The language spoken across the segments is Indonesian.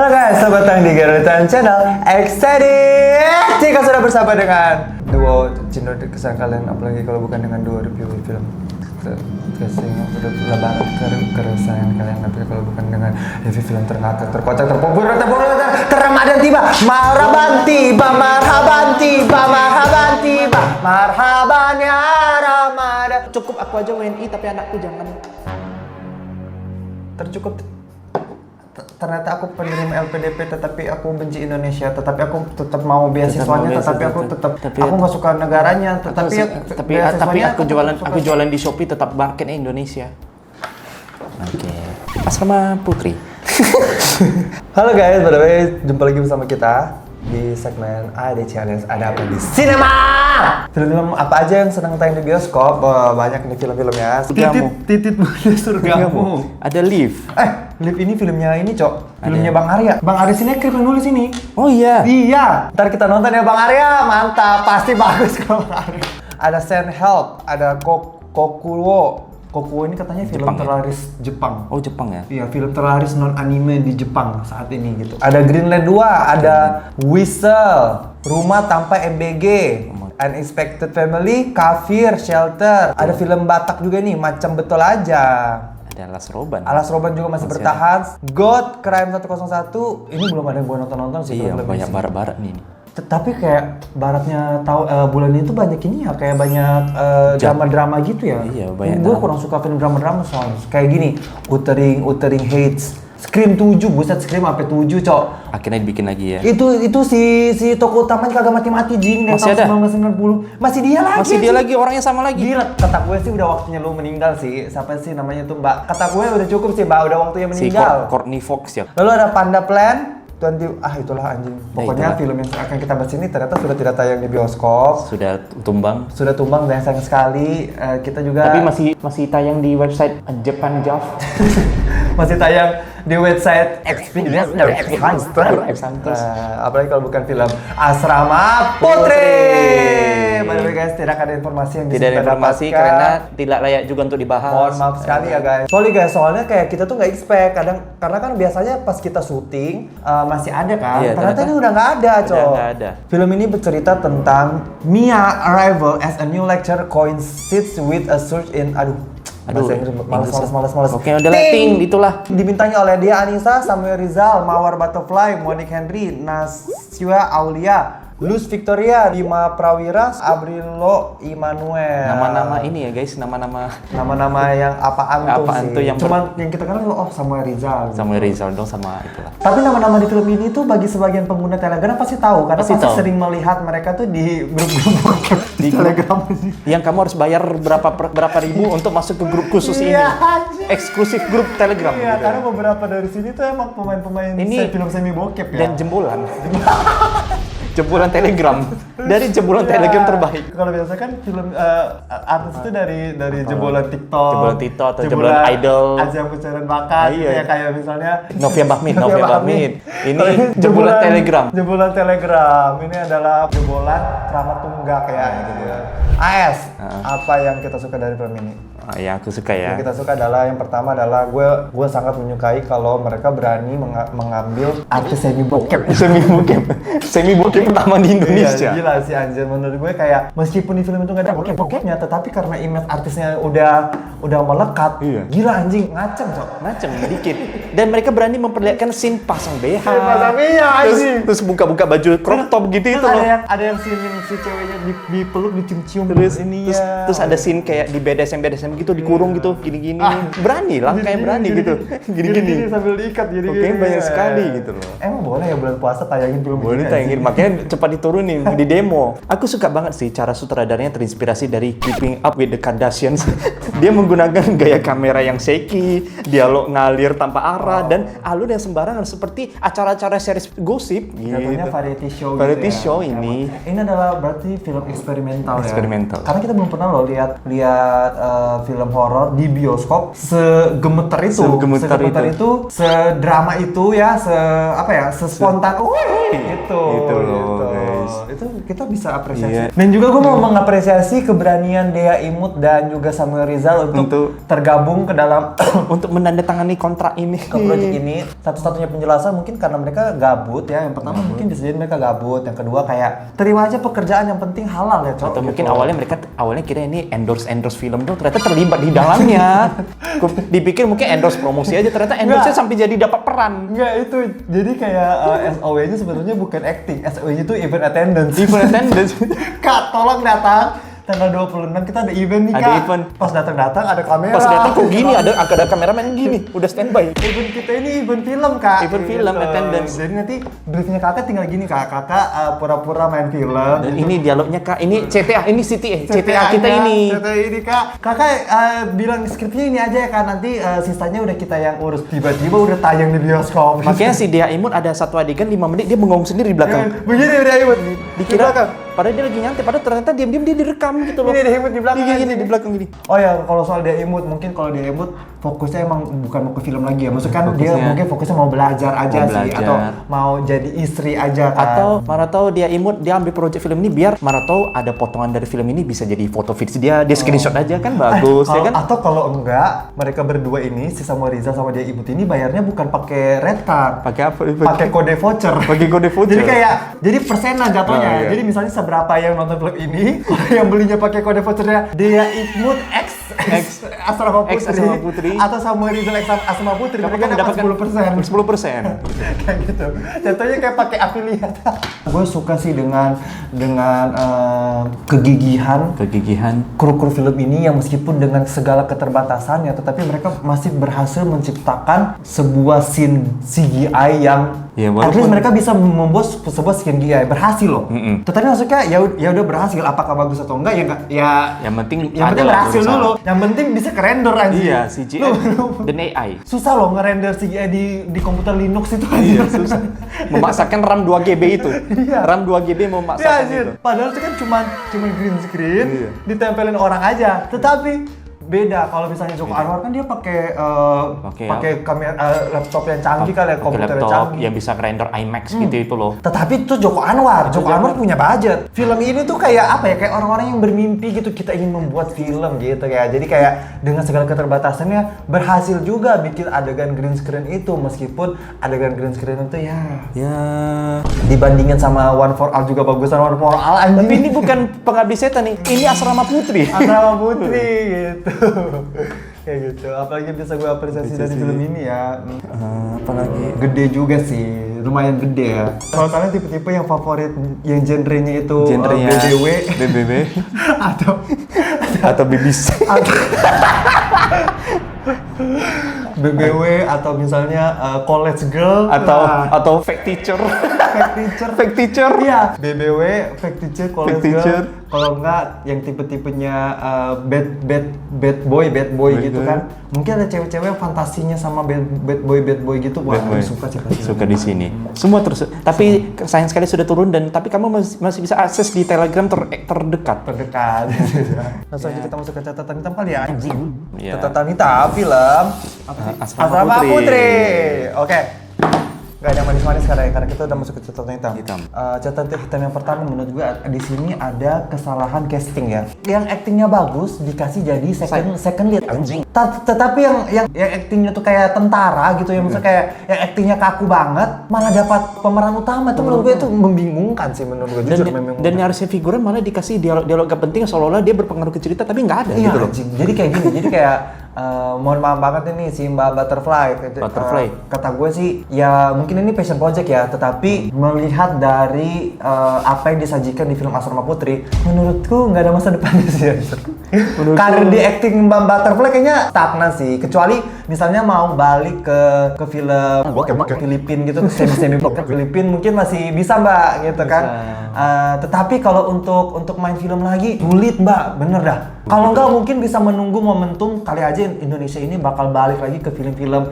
Halo guys, selamat datang di Garutan Channel Excited. Jika sudah bersama dengan duo channel kesan kalian, apalagi kalau bukan dengan duo review film lebaran keresahan kalian, tapi kalau bukan dengan review film terkacau, terkocak, terpopuler, terramadan tiba, marhaban tiba, marhaban tiba, marhaban tiba, marhaban ya Ramadan. Cukup aku aja WNI tapi anakku jangan. Tercukup. Ternyata aku penerima LPDP, tetapi aku benci Indonesia, tetapi aku tetap mau beasiswanya, tetapi aku aku nggak suka negaranya, tapi aku jualan di Shopee tetap marketnya Indonesia. Oke. Asrama Putri. Halo guys, by the way, jumpa lagi bersama kita di segmen AD Challenge. Ada apa di Cinema? Film-film apa aja yang sedang tayang di bioskop? Banyak nih film-filmnya. Titit Bunda Surgamu. Ada Live. Live ini filmnya ini, Cok. Filmnya Bang Arya. Bang Arya Sinekrip yang nulis ini. Oh iya. Iya. Ntar kita nonton ya Bang Arya. Mantap. Pasti bagus kalau Bang Arya. Ada Send Help. Ada Kokuwo. Kokuwo ini katanya film Jepang, terlaris Jepang. Oh Jepang ya? Iya, film terlaris non-anime di Jepang saat ini gitu. Ada Greenland 2, ada Whistle, Rumah Tanpa MBG, Unexpected Family, Kafir, Shelter. Ada film Batak juga nih, Macam Betul Aja. Ada Alas Roban. Alas Roban juga masih bertahan. God, Crime 101, ini belum ada yang gue nonton-nonton sih. Iya, banyak barat-barat nih. Tapi kayak baratnya bulan ini tuh banyak ini ya, kayak banyak drama-drama gitu ya. Iya, banyak. Gue kurang suka film drama-drama soalnya. Kayak gini, Uttering Hates, Scream 7, buset Scream sampai 7, Cok. Akhirnya dibikin lagi ya. Itu si tokoh utamanya kagak mati-mati jing dari tahun 1990. Masih dia lagi. Masih dia lagi, orangnya sama lagi. Gila, kata gue sih udah waktunya lu meninggal sih. Siapa sih namanya tuh, Mbak? Kata gue udah cukup sih, Mbak, udah waktunya meninggal. Si Courtney Fox ya. Lalu ada Panda Plan. Itulah anjing. Pokoknya film yang akan kita bahas ini ternyata sudah tidak tayang di bioskop. Sudah tumbang Dan sayang sekali. Kita juga. Tapi masih tayang di website Japan Jav. Masih tayang di website Experience dari Exhunter. Apalagi kalau bukan film Asrama Putri. By the way guys, tidak ada informasi yang bisa tidak ada kita informasi dapatkan. Karena tidak layak juga untuk dibahas. Mohon maaf sekali ya guys. Soalnya kayak kita tuh nggak expect karena kan biasanya pas kita syuting masih ada kan. Iya, ternyata ini udah nggak ada, Cok. Nggak ada. Film ini bercerita tentang Mia arrival as a new lecturer coincides with a surge in bahasa Inggris malas. Oke, udah letting itulah. Dibintangi oleh Dia Anissa, Samuel Rizal, Mawar Butterfly, Monique Henry, Nasya Aulia, Luz Victoria, Dima Prawira, Abrilo Immanuel. Nama-nama ini ya guys, nama-nama yang apaan tuh sih. yang Cuman yang kita kenal Samuel Rizal. Samuel Rizal dong sama itulah. Tapi nama-nama di film ini tuh bagi sebagian pengguna Telegram pasti tahu karena pasti sering melihat mereka tuh di grup-grup di Telegram. Yang kamu harus bayar berapa ribu untuk masuk ke grup khusus ini. Eksklusif grup Telegram. Iya, karena beberapa dari sini tuh emang pemain-pemain film semi bokep ya. Dan jembolan. Jembolan Telegram. Dari jembolan Telegram terbaik. Kalau biasa kan film artis itu dari jembolan TikTok. Jembolan TikTok atau jembolan idol. Ajang pencarian bakat gitu ya, kayak misalnya Novia Bahmid. Ini jembolan Telegram. Jembolan Telegram. Ini adalah jembolan Kramat Tunggak ya gitu ya. AS, apa yang kita suka dari film ini? Yang aku suka ya. Yang kita suka adalah yang pertama adalah gue sangat menyukai kalau mereka berani mengambil artis semi bokep pertama di Indonesia. Iya, gila sih anjir, menurut gue kayak meskipun di film itu nggak ada bokep-bokepnya, tetapi karena image artisnya udah melekat. Iya. Gila anjing, ngaceng dikit. Dan mereka berani memperlihatkan scene pasang BH. Terus buka-buka baju crop top gitu itu loh. Ada yang scene si ceweknya dipeluk, dicium-cium terus ada scene kayak di BDSM gitu dikurung gitu gini-gini. Berani lah kayak berani gitu. Gini-gini sambil diikat jadi oke, banyak sekali gitu loh. Emang boleh ya bulan puasa tayangin film ini? Boleh tayangin, makanya cepat diturunin di demo. Aku suka banget sih cara sutradaranya terinspirasi dari Keeping Up with the Kardashians. Dia menggunakan gaya kamera yang shaky, dialog ngalir tanpa arah, dan alur yang sembarangan seperti acara-acara series gosip gitu. Jatuhnya variety show show ini. Ini adalah berarti film eksperimental ya. Karena kita belum pernah loh lihat film horor di bioskop segemeter itu, sedrama itu ya, sespontan gitu. Itu kita bisa apresiasi. Iya. Dan juga gue mau mengapresiasi keberanian Dea Imut dan juga Samuel Rizal untuk tergabung ke dalam untuk menandatangani kontrak ini. ke proyek ini. Satu-satunya penjelasan mungkin karena mereka gabut ya. Yang pertama mungkin bisa jadi mereka gabut. Yang kedua kayak terima aja pekerjaan yang penting halal ya, Cok. Atau mungkin gitu. awalnya kira ini endorse film tuh ternyata terlibat di dalamnya. Gua dipikir mungkin endorse promosi aja, ternyata endorse-nya sampai jadi dapat peran. Enggak, itu jadi kayak SOW-nya sebetulnya bukan acting. SOW-nya itu event attendance. Event attendance. Kak, tolong datang. Tanggal 26 kita ada event nih, Kak. Ada event. Pas datang ada kamera. Pas datang kok gini, ada kameramen gini, udah standby. Event kita ini event film, Kak. Event film, attendance. Jadi nanti briefnya Kakak tinggal gini, Kak. Kakak pura-pura main film. Dan ini dialognya Kak, ini CTA, ini CTA kita ini. CTA ini, Kak. Kakak bilang skripnya ini aja ya, Kak. Nanti sisanya udah kita yang urus. Tiba-tiba udah tayang di bioskop. Makanya si Dea Imut ada satu adegan 5 menit dia bengong sendiri di belakang. Begini udah Imut. Dikira padahal dia lagi nyantai, padahal ternyata diam-diam dia direkam gitu loh. Ini Dea Imut di belakang. Gini di belakang gini. Oh ya, kalau soal Dea Imut, mungkin kalau Dea Imut fokusnya emang bukan mau ke film lagi ya. Maksudnya kan dia mungkin fokusnya mau belajar aja sih, atau mau jadi istri aja kan. Atau Maratau Dea Imut dia ambil project film ini biar Maratau ada potongan dari film ini bisa jadi foto fix dia screenshot aja kan bagus ya kan. Atau kalau enggak, mereka berdua ini si Samuel Rizal sama Dea Imut ini bayarnya bukan pakai red card. Pakai apa? Pakai kode voucher. Pakai kode voucher. Jadi kayak persenan jatuhnya. Oh, iya. Jadi misalnya seberapa yang nonton film ini, yang belinya pakai kode vouchernya Dea Imut X Asrama Putri, atau Samuel Rizal X Asrama Putri, mereka dapat 10%. 10%. Kayak gitu. Contohnya kayak pakai afiliat. Gue suka sih dengan kegigihan kru-kru film ini yang meskipun dengan segala keterbatasannya, tetapi mereka masih berhasil menciptakan sebuah scene CGI yang at least mereka bisa membuat sebuah CGI berhasil loh. Tetapi maksudnya ya udah berhasil, apakah bagus atau enggak ya yang penting berhasil dulu. Yang penting bisa kerender aja. Iya, CGI dan AI. Susah loh ngerender CGI di komputer Linux itu aja. Iya, susah. Memaksakan RAM 2 GB itu. Iya. RAM 2 GB memaksakan Iya, itu. padahal itu kan cuma green screen, ditempelin orang aja. Tetapi beda kalau misalnya Joko Anwar kan dia pakai kamera laptop yang canggih kali ya, komputer yang canggih yang bisa render IMAX gitu itu loh. Tetapi itu Joko Anwar punya budget. Film ini tuh kayak apa ya, kayak orang-orang yang bermimpi gitu, kita ingin membuat film gitu ya. Jadi kayak dengan segala keterbatasannya berhasil juga bikin adegan green screen itu, meskipun adegan green screen itu ya dibandingin sama One for All juga bagusan One for All anjing. Tapi ini bukan Pengabdi Setan nih, ini Asrama Putri. Asrama Putri gitu. Kayak gitu. Apalagi bisa gue apresiasi dari film ini ya. Apalagi gede juga sih, lumayan gede ya. Kalau kalian tipe-tipe yang favorit yang genrenya itu BBW atau BBC BBW atau misalnya college girl atau fake teacher. Fake teacher. Iya, BBW, fake teacher, college girl. Kalau enggak yang tipe-tipenya bad boy gitu kan. Mungkin ada cewek-cewek yang fantasinya sama bad boy gitu. Wah, aku suka sih pasti. Suka di sini. Semua terus. Tapi sayang sekali sudah turun tapi kamu masih bisa akses di Telegram terdekat. Langsung aja kita masuk ke catatan hitam kali ya. Iya. Catatan hitam film Asrama Putri. Oke. Gak ada manis-manis karena kita udah masuk ke catatan hitam. Catatan hitam yang pertama menurut gue di sini ada kesalahan casting ya. Yang aktingnya bagus dikasih jadi second lead anjing. Tetapi yang aktingnya tuh kayak tentara gitu ya, maksudnya kayak yang aktingnya kaku banget malah dapat pemeran utama, itu menurut gue itu membingungkan sih menurut gue. Dan yang harusnya figuran malah dikasih dialog gak penting seolah-olah dia berpengaruh ke cerita tapi nggak ada gitu loh. Jadi kayak gini, jadi kayak mohon maaf banget ini si Mbak Butterfly. Kata gue sih ya mungkin ini passion project ya, tetapi melihat dari apa yang disajikan di film Asrama Putri, menurutku nggak ada masa depannya sih. Karir di acting Mbak Butterfly kayaknya stagnan sih, kecuali misalnya mau balik ke film ke Filipina gitu, semi ke Filipina mungkin masih bisa Mbak gitu kan. Tetapi kalau untuk main film lagi sulit Mbak, bener dah. Kalau nggak mungkin bisa menunggu momentum kali aja Indonesia ini bakal balik lagi ke film-film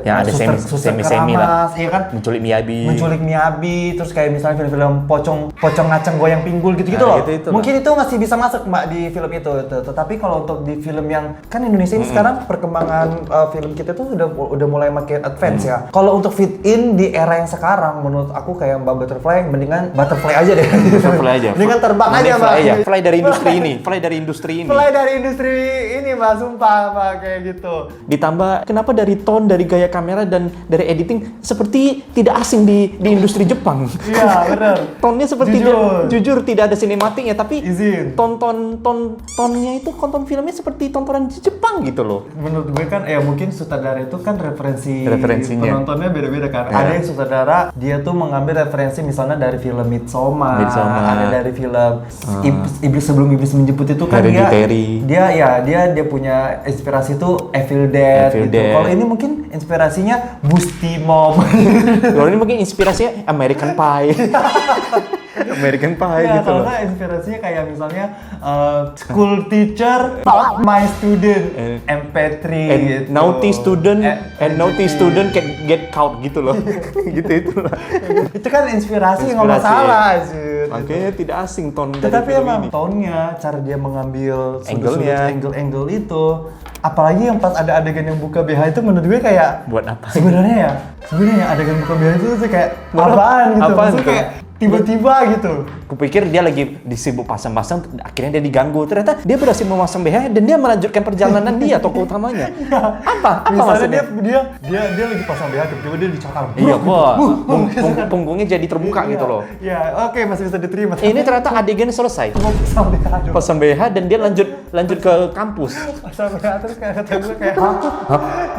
yang ada semi lah. Iya kan? Menculik Miyabi, terus kayak misalnya film-film pocong ngaceng goyang pinggul gitu-gitu loh. Mungkin itu masih bisa masuk Mbak di film itu. Tetapi kalau untuk di film yang kan Indonesia ini sekarang perkembangan film kita tuh udah mulai makin advance ya. Kalau untuk fit in di era yang sekarang, menurut aku kayak Mbak Butterfly, mendingan Butterfly aja deh. Butterfly aja. Mendingan terbang aja, Mbak. Fly dari industri ini, fly dari industri ini. Fly dari industri ini, Mbak, sumpah, Mbak, kayak gitu. Ditambah kenapa dari tone, dari gaya kamera dan dari editing seperti tidak asing di industri Jepang. Iya, benar. Tonnya seperti jujur tidak ada sinematiknya, tapi Izin. tonnya itu tonton filmnya seperti tontonan di Jepang gitu loh. Menurut gue kan mungkin sutradara itu kan Referensinya. penontonnya beda-beda kan. Ya. Ada yang sutradara dia tuh mengambil referensi misalnya dari film Midsommar. Ada dari film Iblis Sebelum Iblis Menjemput itu kan Hereditary. dia punya inspirasi tuh Evil Dead Evil gitu. Dead. Kalau ini mungkin inspirasinya Busti Mom. Kalau ini mungkin inspirasinya American Pie. American Pie Ya, gitu kalau loh. nggak inspirasinya kayak misalnya school teacher, my student, MP3 And gitu. naughty student can get caught gitu loh. Gitu itulah. Itu kan inspirasi nggak masalah sih. Makanya tidak asing tone dari Tetapi film emang ini. tone-nya, cara dia mengambil Angle-nya. angle itu, apalagi yang pas ada adegan yang buka BH itu menurut gue kayak Buat apa? sebenarnya adegan buka BH itu tuh kayak apaan gitu. Apaan Maksudnya tuh? kayak tiba-tiba gitu. Kupikir dia lagi disibuk pasang-pasang, akhirnya dia diganggu. Ternyata dia berhasil memasang BH dan dia melanjutkan perjalanan dia, tokoh utamanya. Apa Misalnya maksudnya? dia lagi pasang BH tiba-tiba dia dicakar. Iya, wah, punggungnya jadi terbuka gitu loh. Iya, oke, masih bisa diterima. Ini ternyata adegan selesai. mau pasang BH dong. Pasang BH dan dia lanjut ke kampus. Pasang BH terus kayak kata gue kayak hah?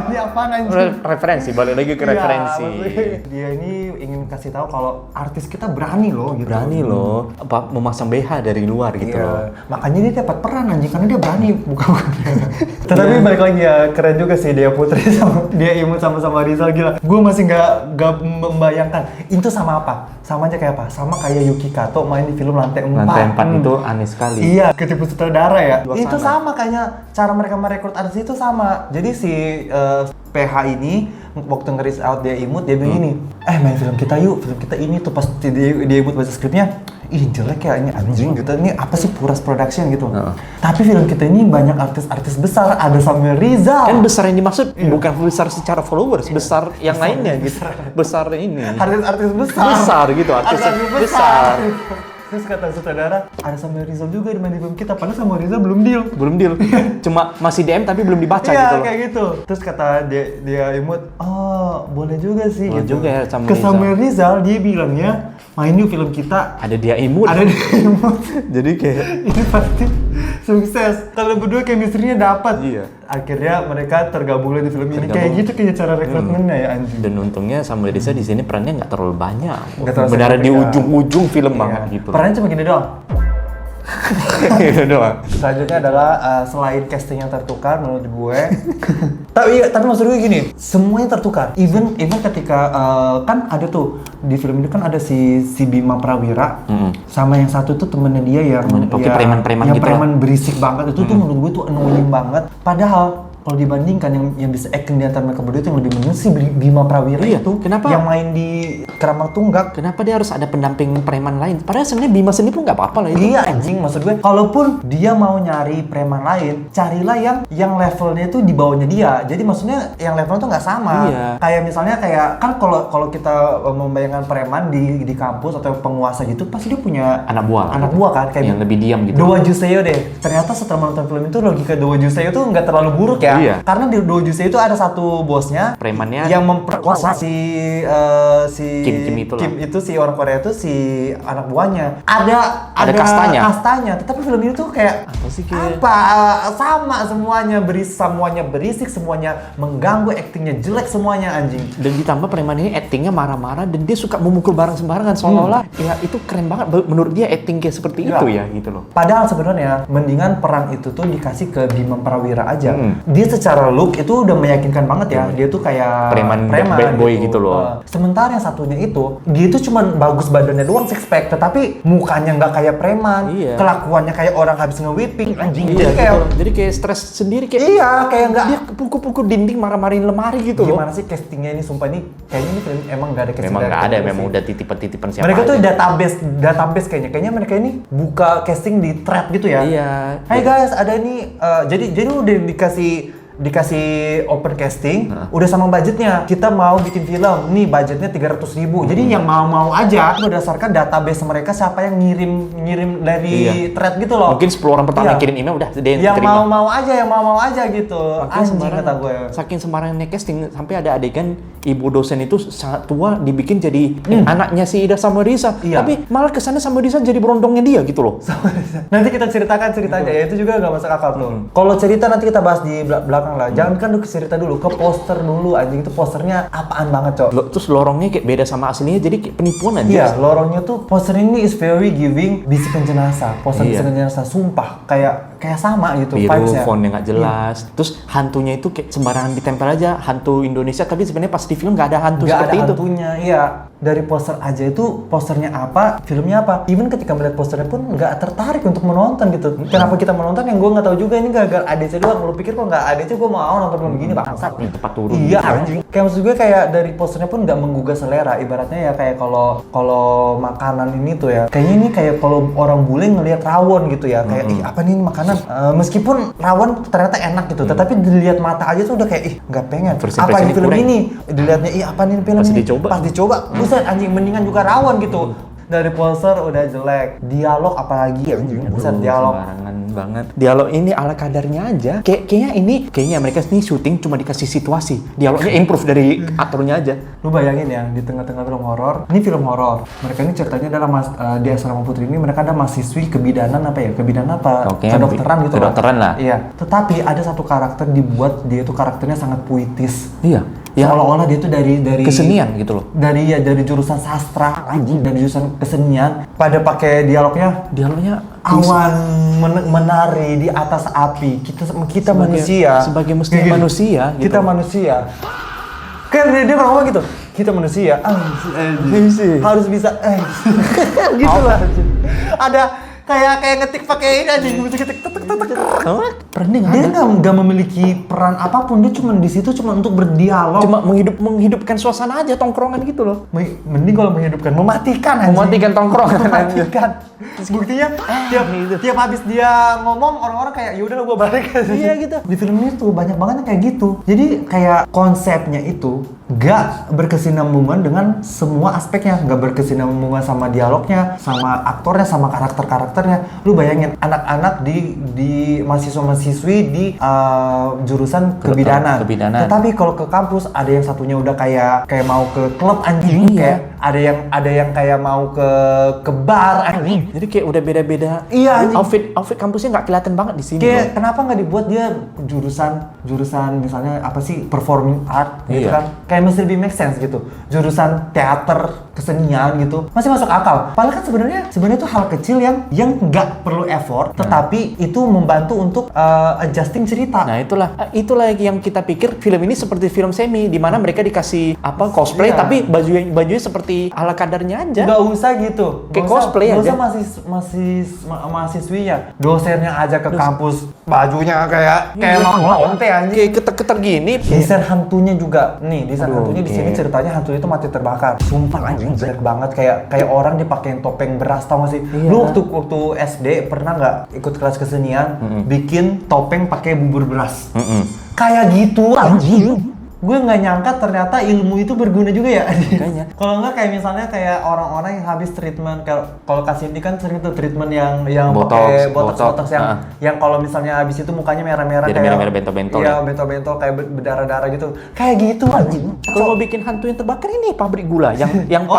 Ini apaan anjing? Referensi, balik lagi ke Iya, referensi. maksudnya dia ini ingin kasih tahu kalau artis kita berani loh gitu. Berani loh, apa memasang BH dari luar gitu Iya. loh. Makanya dia dapat peran anjing karena dia berani buka-buka. Tetapi balik lagi ya, keren juga sih dia Putri sama dia imut sama Rizal, gila. Gue masih nggak membayangkan itu sama apa. Sama aja kayak apa? Sama kayak Yuki Kato main di film Lantai 4. Lantai 4 itu aneh sekali. Iya, ketipu sutradara ya. Luar Itu sana. sama kayaknya cara mereka merekrut artis itu sama. Jadi si PH ini waktu nge-reach out dia imut, dia bilang gini, main film kita yuk, film kita ini tuh pas dia imut baca skripnya, ih jelek ya ini anjing gitu, ini apa sih Puras Production gitu. Tapi film kita ini banyak artis-artis besar, ada Samuel Rizal. Kan besar yang dimaksud bukan besar secara followers, besar yang lainnya gitu. Besar ini. Artis-artis besar. Besar gitu, artis Artis besar. Terus kata sutradara, ada Samuel Rizal juga di main di film kita, padahal Samuel Rizal belum deal. Belum deal. Cuma masih DM tapi belum dibaca Iya, gitu loh. kayak gitu. Terus kata dia imut, oh boleh juga sih Boleh gitu. juga ya Samuel Ke Rizal. Samuel Rizal dia bilangnya, main yuk film kita. Ada dia imut. Ada dia imut. Jadi kayak Ini pasti sukses. Kalau berdua chemistry-nya dapat. Iya. Akhirnya mereka tergabung di film ini. Tergabung. Kayak gitu kayak cara rekrutmennya ya anjing. dan untungnya Samuel Rizal di sini perannya nggak terlalu banyak. Nggak terlalu Benar di signifikan. ujung-ujung film Iya. banget gitu. Perannya cuma gini doang. Gitu doang. Selanjutnya adalah selain casting yang tertukar menurut gue. tapi maksud gue gini, semuanya tertukar. Even ketika kan ada tuh di film ini kan ada si Bima Prawira sama yang satu tuh temennya dia yang Oke, preman-preman yang gitu. preman berisik banget itu tuh menurut gue tuh annoying banget. Padahal kalau dibandingkan yang bisa acting di antara mereka berdua itu yang lebih menurut si Bima Prawira Iya, itu kenapa? yang main di Keramang Tunggak. Kenapa dia harus ada pendamping preman lain? Padahal sebenarnya Bima sendiri pun nggak apa-apa lah itu. Iya anjing, maksud gue kalaupun dia mau nyari preman lain, carilah yang levelnya itu di bawahnya dia. Jadi maksudnya yang levelnya tuh nggak sama. Iya. Kayak misalnya kan kalau kita membayangkan preman di kampus atau penguasa gitu, pasti dia punya Anak buah kan kayak yang lebih diam gitu. Doa Juseo deh. Ternyata setelah menonton film itu logika Doa Juseo tuh nggak terlalu buruk ya. Iya. Karena di Doa Juseo itu ada satu bosnya Premannya yang memperkosa si Kim itulah. Kim itu si orang Korea itu si anak buahnya. Ada kastanya. Tetapi film ini tuh kayak Apa sih, kayak- sama semuanya berisik, semuanya mengganggu, aktingnya jelek semuanya anjing. Dan ditambah preman ini actingnya marah-marah dan dia suka memukul barang sembarangan seolah-olah ya itu keren banget menurut dia acting kayak seperti Iya. itu ya gitu loh. Padahal sebenarnya mendingan peran itu tuh dikasih ke Bima Prawira aja. Hmm. Dia secara look itu udah meyakinkan banget ya. Dia tuh kayak Preman bad boy gitu loh. Sementara yang satunya itu, dia tuh cuman bagus badannya doang six pack, tetapi mukanya nggak kayak preman. Iya. Kelakuannya kayak orang habis nge-whipping anjing. Iya, Jadi kayak gitu loh. Jadi kayak stres sendiri kayak iya, kayak nggak dia pukul-pukul dinding marah-marahin lemari gitu loh. gimana sih castingnya ini, sumpah ini kayaknya ini film emang nggak ada casting. Memang dari nggak ada, film memang sih. udah titipan-titipan siapa Mereka aja. tuh database kayaknya mereka ini buka casting di thread gitu ya. Iya. Hai guys, ada nih jadi udah dikasih dikasih open casting, udah sama budgetnya. Kita mau bikin film, nih budgetnya 300.000. Jadi yang mau aja berdasarkan database mereka siapa yang ngirim dari thread gitu loh. Mungkin 10 orang pertama yang kirim email udah dia yang terima. yang mau aja gitu. Anjing kata gue. Saking sembarangannya casting sampai ada adegan ibu dosen itu sangat tua dibikin jadi anaknya si Ida Samuelisa. Tapi malah kesannya Samuelisa jadi berondongnya dia gitu loh. Nanti kita ceritakan ceritanya ya, itu juga gak masuk akal tuh. Kalau cerita nanti kita bahas di belakang lah. Jangan kan lu cerita dulu ke poster dulu, anjing itu posternya apaan banget, Cok. Terus lorongnya kayak beda sama aslinya jadi kayak penipuan aja. Iya, lorongnya tuh poster ini is very giving bisikan jenazah. Poster bisikan jenazah sumpah kayak sama gitu biru, fontnya nggak jelas. Terus hantunya itu kayak sembarangan ditempel aja, hantu Indonesia, tapi sebenarnya pas di film nggak ada hantu seperti itu. Hantunya, iya. Dari poster aja itu posternya apa, filmnya apa. Even ketika melihat posternya pun nggak tertarik untuk menonton gitu. Kenapa kita menonton yang gue nggak tahu juga, ini gara-gara ADC doang. Lu pikir kok nggak ADC gue mau nonton film begini, bangsat. Tepat turun. Iya, anjing. Kayak maksud gue kayak dari posternya pun nggak menggugah selera. Ibaratnya ya kayak kalau makanan ini tuh ya, kayaknya ini kayak kalau orang bule ngelihat rawon gitu ya, kayak ih apa nih ini makanan. Meskipun rawon ternyata enak gitu, tetapi dilihat mata aja tuh udah kayak ih nggak pengen. Apa ini film ini? Dilihatnya ih apa nih film ini? Pas dicoba, buset anjing mendingan juga rawon gitu. Dari poster udah jelek, dialog apalagi anjing, buset dialog. Sembarangan banget. Dialog ini ala kadarnya aja. Kayaknya mereka ini syuting cuma dikasih situasi. Dialognya improve dari aktornya aja. Lu bayangin ya, di tengah-tengah film horor. Ini film horor. Mereka ini ceritanya adalah di asrama putri ini mereka ada mahasiswi kebidanan apa ya? Kebidanan apa? Kedokteran gitu. Kedokteran lah. Iya. Tetapi ada satu karakter dibuat dia itu karakternya sangat puitis. Iya. Seolah-olah dia tuh dari kesenian gitu loh. Dari jurusan sastra, anjing, dari jurusan kesenian. Pada pakai dialognya awan menari di atas api. Kita manusia. Sebagai manusia gitu. Kita manusia. Kan dia ngomong gitu. Kita manusia. Harus bisa gitu lah. Ada kayak ngetik pakai ini aja, musik ketik dia nggak memiliki peran apapun, dia cuma di situ cuma untuk berdialog, cuma menghidupkan suasana aja, tongkrongan gitu loh. Mending kalau mematikan tongkrongan, buktinya tiap habis dia ngomong orang-orang kayak yaudah gue balik. Iya gitu. Di film ini tuh banyak banget yang kayak gitu, jadi kayak konsepnya itu gak berkesinambungan dengan semua aspeknya, gak berkesinambungan sama dialognya, sama aktornya, sama karakternya. Lu bayangin anak-anak di mahasiswa-mahasiswi di jurusan kebidanan. Tetapi kalau ke kampus ada yang satunya udah kayak mau ke klub anjing, kayak ada yang kayak mau ke bar anjing. Jadi kayak udah beda-beda. Iya, outfit kampusnya nggak kelihatan banget di sini. Kayak kenapa nggak dibuat dia jurusan misalnya apa sih, performing art gitu kan? Kayak mesti lebih make sense gitu. Jurusan teater, kesenian gitu. Masih masuk akal. Padahal kan sebenarnya itu hal kecil yang nggak perlu effort, tetapi itu membantu untuk adjusting cerita. Nah, itulah yang kita pikir film ini seperti film semi di mana mereka dikasih cosplay tapi bajunya seperti ala kadarnya aja. Nggak usah gitu. Kayak cosplay aja. Nggak usah mahasiswinya. Dosennya aja ke kampus bajunya kayak mau lonte anjing. Kayak keter-keter gini. Desain hantunya juga. Nih, desain hantunya di sini ceritanya hantunya itu mati terbakar. Sumpah anjing jelek banget, kayak orang dipakein topeng beras, tau gak sih? Lu waktu SD pernah nggak ikut kelas kesenian bikin topeng pakai bubur beras? Kayak gitu anjing. Gue nggak nyangka ternyata ilmu itu berguna juga ya. Kalau nggak kayak misalnya kayak orang-orang yang habis treatment, kalau Kasindi kan sering tuh treatment yang pakai botox yang kalau misalnya habis itu mukanya merah-merah kayak merah-merah bentol-bentol. Iya, bentol-bentol kayak berdarah-darah gitu. Kayak gitu anjing. Kalau mau bikin hantu yang terbakar ini pabrik gula yang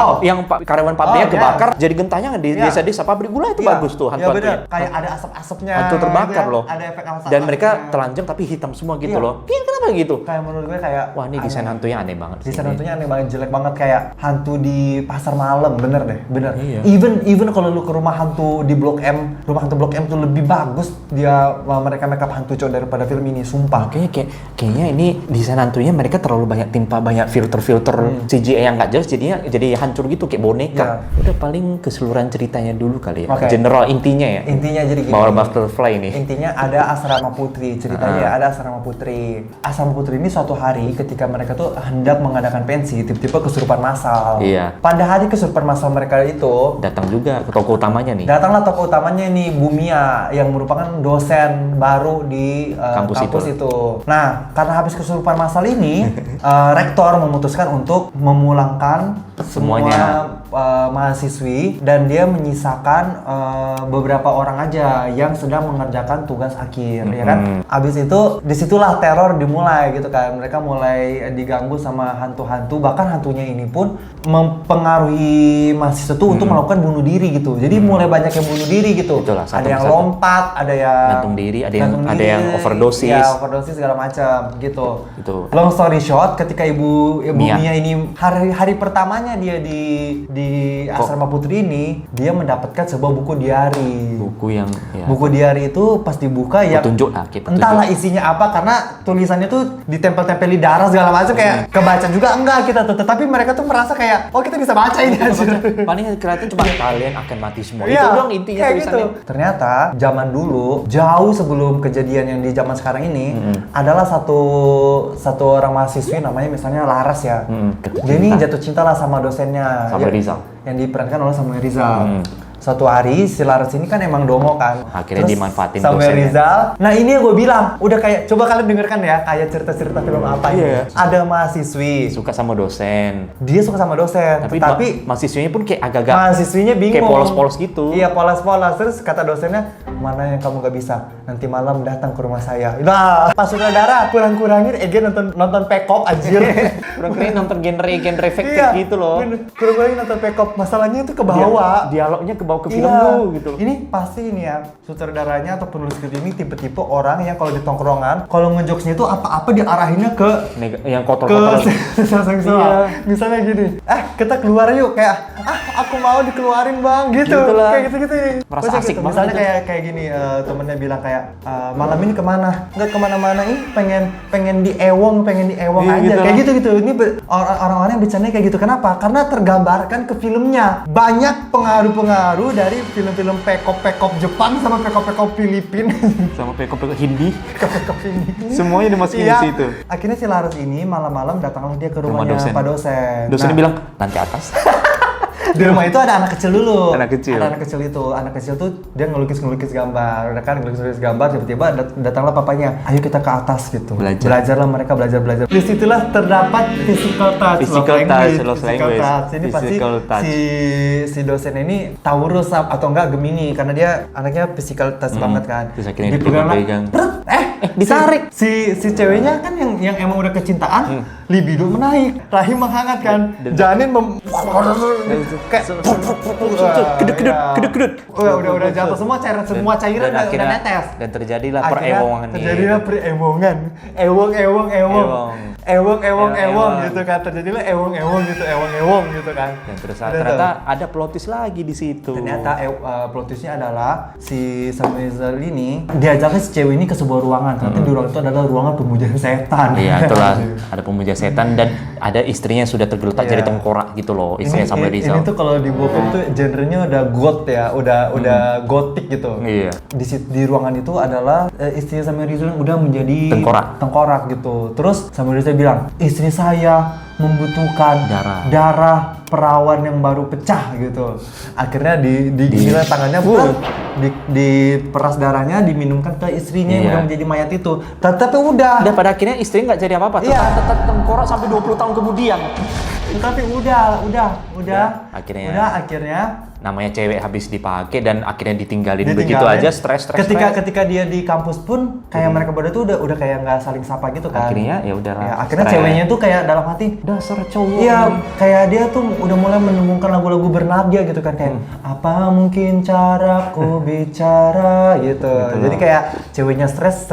karyawan pabriknya kebakar jadi gentayangan di desa-desa pabrik gula itu bagus tuh hantu-hantunya. Kayak ada asap-asapnya. Hantu terbakar loh. Ada efek asap. Dan mereka telanjang tapi hitam semua gitu loh. Kenapa gitu? Kayak menurut gue kayak wah, ini desain hantunya aneh banget. Desain hantunya aneh banget, jelek banget, kayak hantu di pasar malam, bener. Iya. Even kalau lu ke rumah hantu di Blok M, rumah hantu Blok M tuh lebih bagus mereka make up hantu cowok daripada film ini, sumpah. Kayaknya ini desain hantunya mereka terlalu banyak filter CGI yang nggak jelas, jadi hancur gitu kayak boneka. Udah paling keseluruhan ceritanya dulu kali ya. General intinya ya. Intinya jadi gini. Power Butterfly ini. Intinya ada asrama putri, ceritanya ada asrama putri. Asrama putri ini suatu hari ketika mereka tuh hendak mengadakan pensi, tiba-tiba kesurupan massal. Iya. Pada hari kesurupan massal mereka itu, Datang juga ke toko utamanya nih. datanglah tokoh utamanya nih Bumia yang merupakan dosen baru di kampus itu. Nah, karena habis kesurupan massal ini, rektor memutuskan untuk memulangkan Semuanya. mahasiswi dan dia menyisakan beberapa orang aja yang sedang mengerjakan tugas akhir, ya kan? Abis itu disitulah teror dimulai gitu kan. Mereka mulai diganggu sama hantu-hantu, bahkan hantunya ini pun mempengaruhi mahasiswa tuh untuk melakukan bunuh diri gitu. Jadi mulai banyak yang bunuh diri gitu. Itulah, ada satu yang persatu. lompat, ada yang Gantung diri, ada yang overdosis. ya overdosis segala macam gitu. Itu. Long story short, ketika ibu Mia. Mia ini hari pertamanya dia di asrama putri ini, dia mendapatkan sebuah buku diari. Buku yang ya, Buku diari itu pas dibuka ya petunjuk lah, kayak petunjuk. entahlah isinya apa, karena tulisannya tuh ditempel-tempel di darah segala macam, kayak kebaca juga enggak kita tuh, tetapi mereka tuh merasa kayak oh kita bisa baca ini aja. Paling kelihatan cuma kalian akan mati semua. Iya, Itu dong intinya kayak tulisannya. gitu. Ternyata zaman dulu, jauh sebelum kejadian yang di zaman sekarang ini, adalah satu orang mahasiswi namanya misalnya Laras ya. Dia ini jatuh cinta lah sama dosennya. Samuel Rizal. Yang diperankan oleh Samuel Rizal. Suatu hari si Laras ini kan emang dongo kan. Akhirnya Terus dimanfaatin Samuel dosennya. Rizal. Nah ini yang gue bilang, udah kayak coba kalian dengarkan ya, kayak cerita-cerita film apa ini. Iya. Ada mahasiswi, Suka sama dosen. dia suka sama dosen, tapi mahasiswanya pun kayak agak-agak mahasiswinya bingung. kayak polos-polos gitu. Iya, polos-polos. Terus kata dosennya, mana yang kamu gak bisa? Nanti malam datang ke rumah saya. Nah, pas saudara kurang-kurangin Ege nonton Pekop anjir. Kurang-kurangin nonton genre fiktif Iya, gitu loh. kurang-kurangin nonton Pekop. Masalahnya itu ke bawah. Dialognya ke bawah ke film Iya. lu gitu. Ini pasti ini ya, sutradaranya atau penulis skrip ini tipe-tipe orang yang kalau di tongkrongan, kalau ngejokesnya itu apa-apa diarahinnya ke Yang ke kotor-kotor. seksual. Iya. Misalnya gini, kita keluar yuk, kayak aku mau dikeluarin bang, gitu. Gitulah. Kayak gitu-gitu. Merasa Maksudnya asik gitu. banget Misalnya gitu. kayak gini, temennya bilang kayak malam ini kemana? Nggak kemana-mana, ini pengen di Ewong Iya, aja. gitu Kayak lah. gitu-gitu. Ini orang-orang yang bercanda kayak gitu. Kenapa? Karena tergambarkan ke filmnya. Banyak pengaruh-pengaruh dari film-film pekop Jepang sama pekop Filipina. Sama pekop-pekop Hindi. Pekop ini. Semuanya dimasukin Iya. di situ. Akhirnya si Laras ini malam-malam datanglah dia ke Rumah rumahnya dosen. Pak dosen. Dosennya Nah, bilang lantai atas. di rumah itu ada anak kecil dulu. Anak kecil. Ada anak kecil itu. Anak kecil tuh dia ngelukis gambar. Udah kan ngelukis gambar, tiba-tiba datanglah papanya. Ayo kita ke atas gitu. Belajar. Belajarlah mereka belajar. Di situlah terdapat physical touch. Physical love touch, language, love physical language. touch. Ini pasti Physical touch. si dosen ini Taurus atau enggak Gemini karena dia anaknya physical touch banget kan. Terus akhirnya Dipeganglah, dipegang. prut, ditarik. Si ceweknya kan yang emang udah kecintaan, libido menaik, rahim menghangat kan, janin kayak Kedut. udah jatuh semua cairan Dan udah netes. Dan terjadilah Akhirnya perewangan terjadilah perewangan. Ewong gitu kan. Terjadilah ewong gitu kan. Dan terus Udah ternyata tuh. ada plot twist lagi di situ. Ternyata plot twist-nya adalah si Samuel Rizal ini diajaknya si cewek ini ke sebuah ruangan. Ternyata di ruangan itu adalah ruangan pemujaan setan. Iya, itulah ada pemuja setan dan ada istrinya yang sudah tergeletak Iya. jadi tengkorak gitu loh, istrinya Samuel Rizal. Ini tuh kalau di bokep tuh genrenya udah goth ya, udah gotik gitu. Iya. Di ruangan itu adalah istrinya Samuel Rizal yang udah menjadi tengkorak gitu. Terus Samuel Rizal bilang, istri saya membutuhkan darah perawan yang baru pecah gitu. Akhirnya gila tangannya diperas darahnya, diminumkan ke istrinya yang Iya. udah menjadi mayat itu. Tapi udah. Dan pada akhirnya istri nggak jadi apa-apa, Iya. tetap tengkorak sampai 20 tahun kemudian. Tapi udah. Akhirnya Namanya cewek habis dipakai dan akhirnya ditinggalin begitu ditinggalin. aja, stres. Ketika dia di kampus pun kayak mereka berdua tuh udah kayak nggak saling sapa gitu kan. Akhirnya ya udahlah. Ya, akhirnya stres. ceweknya tuh kayak dalam hati, dasar cowok. iya, kayak dia tuh udah mulai menemukan lagu-lagu Bernadia gitu kan, kayak apa mungkin caraku bicara gitu. Betul. Jadi kayak ceweknya stres,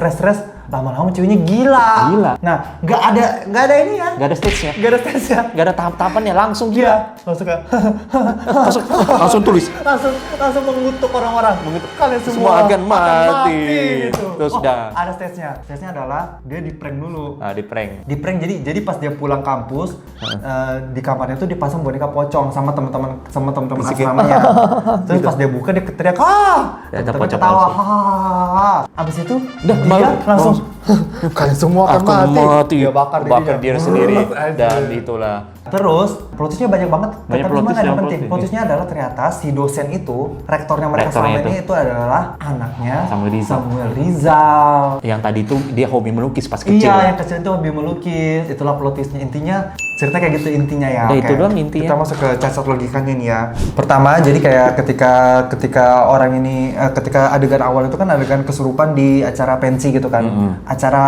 lama-lama ceweknya gila. Nah, nggak ada ini ya. Gak ada stage-nya. Nggak ada stage-nya. Gak ada tahap-tahapannya, langsung gila. Iya, langsung kayak langsung tulis. langsung mengutuk orang-orang. Kalian Semua akan mati. gitu. Terus dah. Ada stage-nya. Stage-nya adalah dia di prank dulu. Di prank. Di prank jadi pas dia pulang kampus di kamarnya tuh dipasang boneka pocong sama teman-teman asramanya. Terus pas dia buka dia teriak, Ternyata teman-teman pocong ketawa, palsu. hahaha. Abis itu Udah, dia malu. langsung Kalian semua akan mati. Dia bakar diri sendiri dan itulah. Terus plot-twistnya banyak banget. Banyak Tapi plot twist ada yang penting. plot Plot twistnya adalah ternyata si dosen itu, rektornya mereka selama ini itu adalah anaknya Samuel Rizal. Yang tadi itu dia hobi melukis pas kecil. Iya, yang kecil itu hobi melukis. Itulah plot twistnya. Intinya cerita kayak gitu intinya ya. Itu doang intinya. Kita masuk ke cacat logikanya nih ya. Pertama, jadi kayak ketika orang ini ketika adegan awal itu kan adegan kesurupan di acara pensi gitu kan. Acara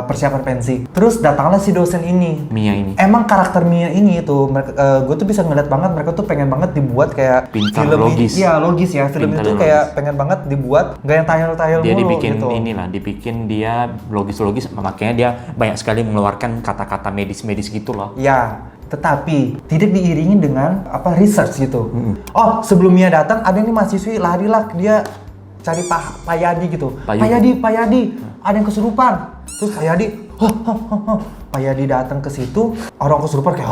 persiapan pensi. Terus datanglah si dosen ini. Mia ini. Emang karakter Mia ini itu gue tuh bisa ngeliat banget mereka tuh pengen banget dibuat kayak pintar, film logis. Iya, logis ya. Film Pintar itu dan kayak logis. pengen banget dibuat gak yang tayal-tayal Dia mulu dibikin gitu. dibikin dia logis-logis, makanya dia banyak sekali mengeluarkan kata-kata medis-medis gitu loh. Ya, tetapi tidak diiringi dengan research gitu. Oh, sebelum Mia datang ada nih mahasiswi larilah dia cari Pak Yadi gitu. Pak Yadi, ada yang kesurupan. Terus Pak Yadi, Pak Yadi datang ke situ, orang kesurupan kayak,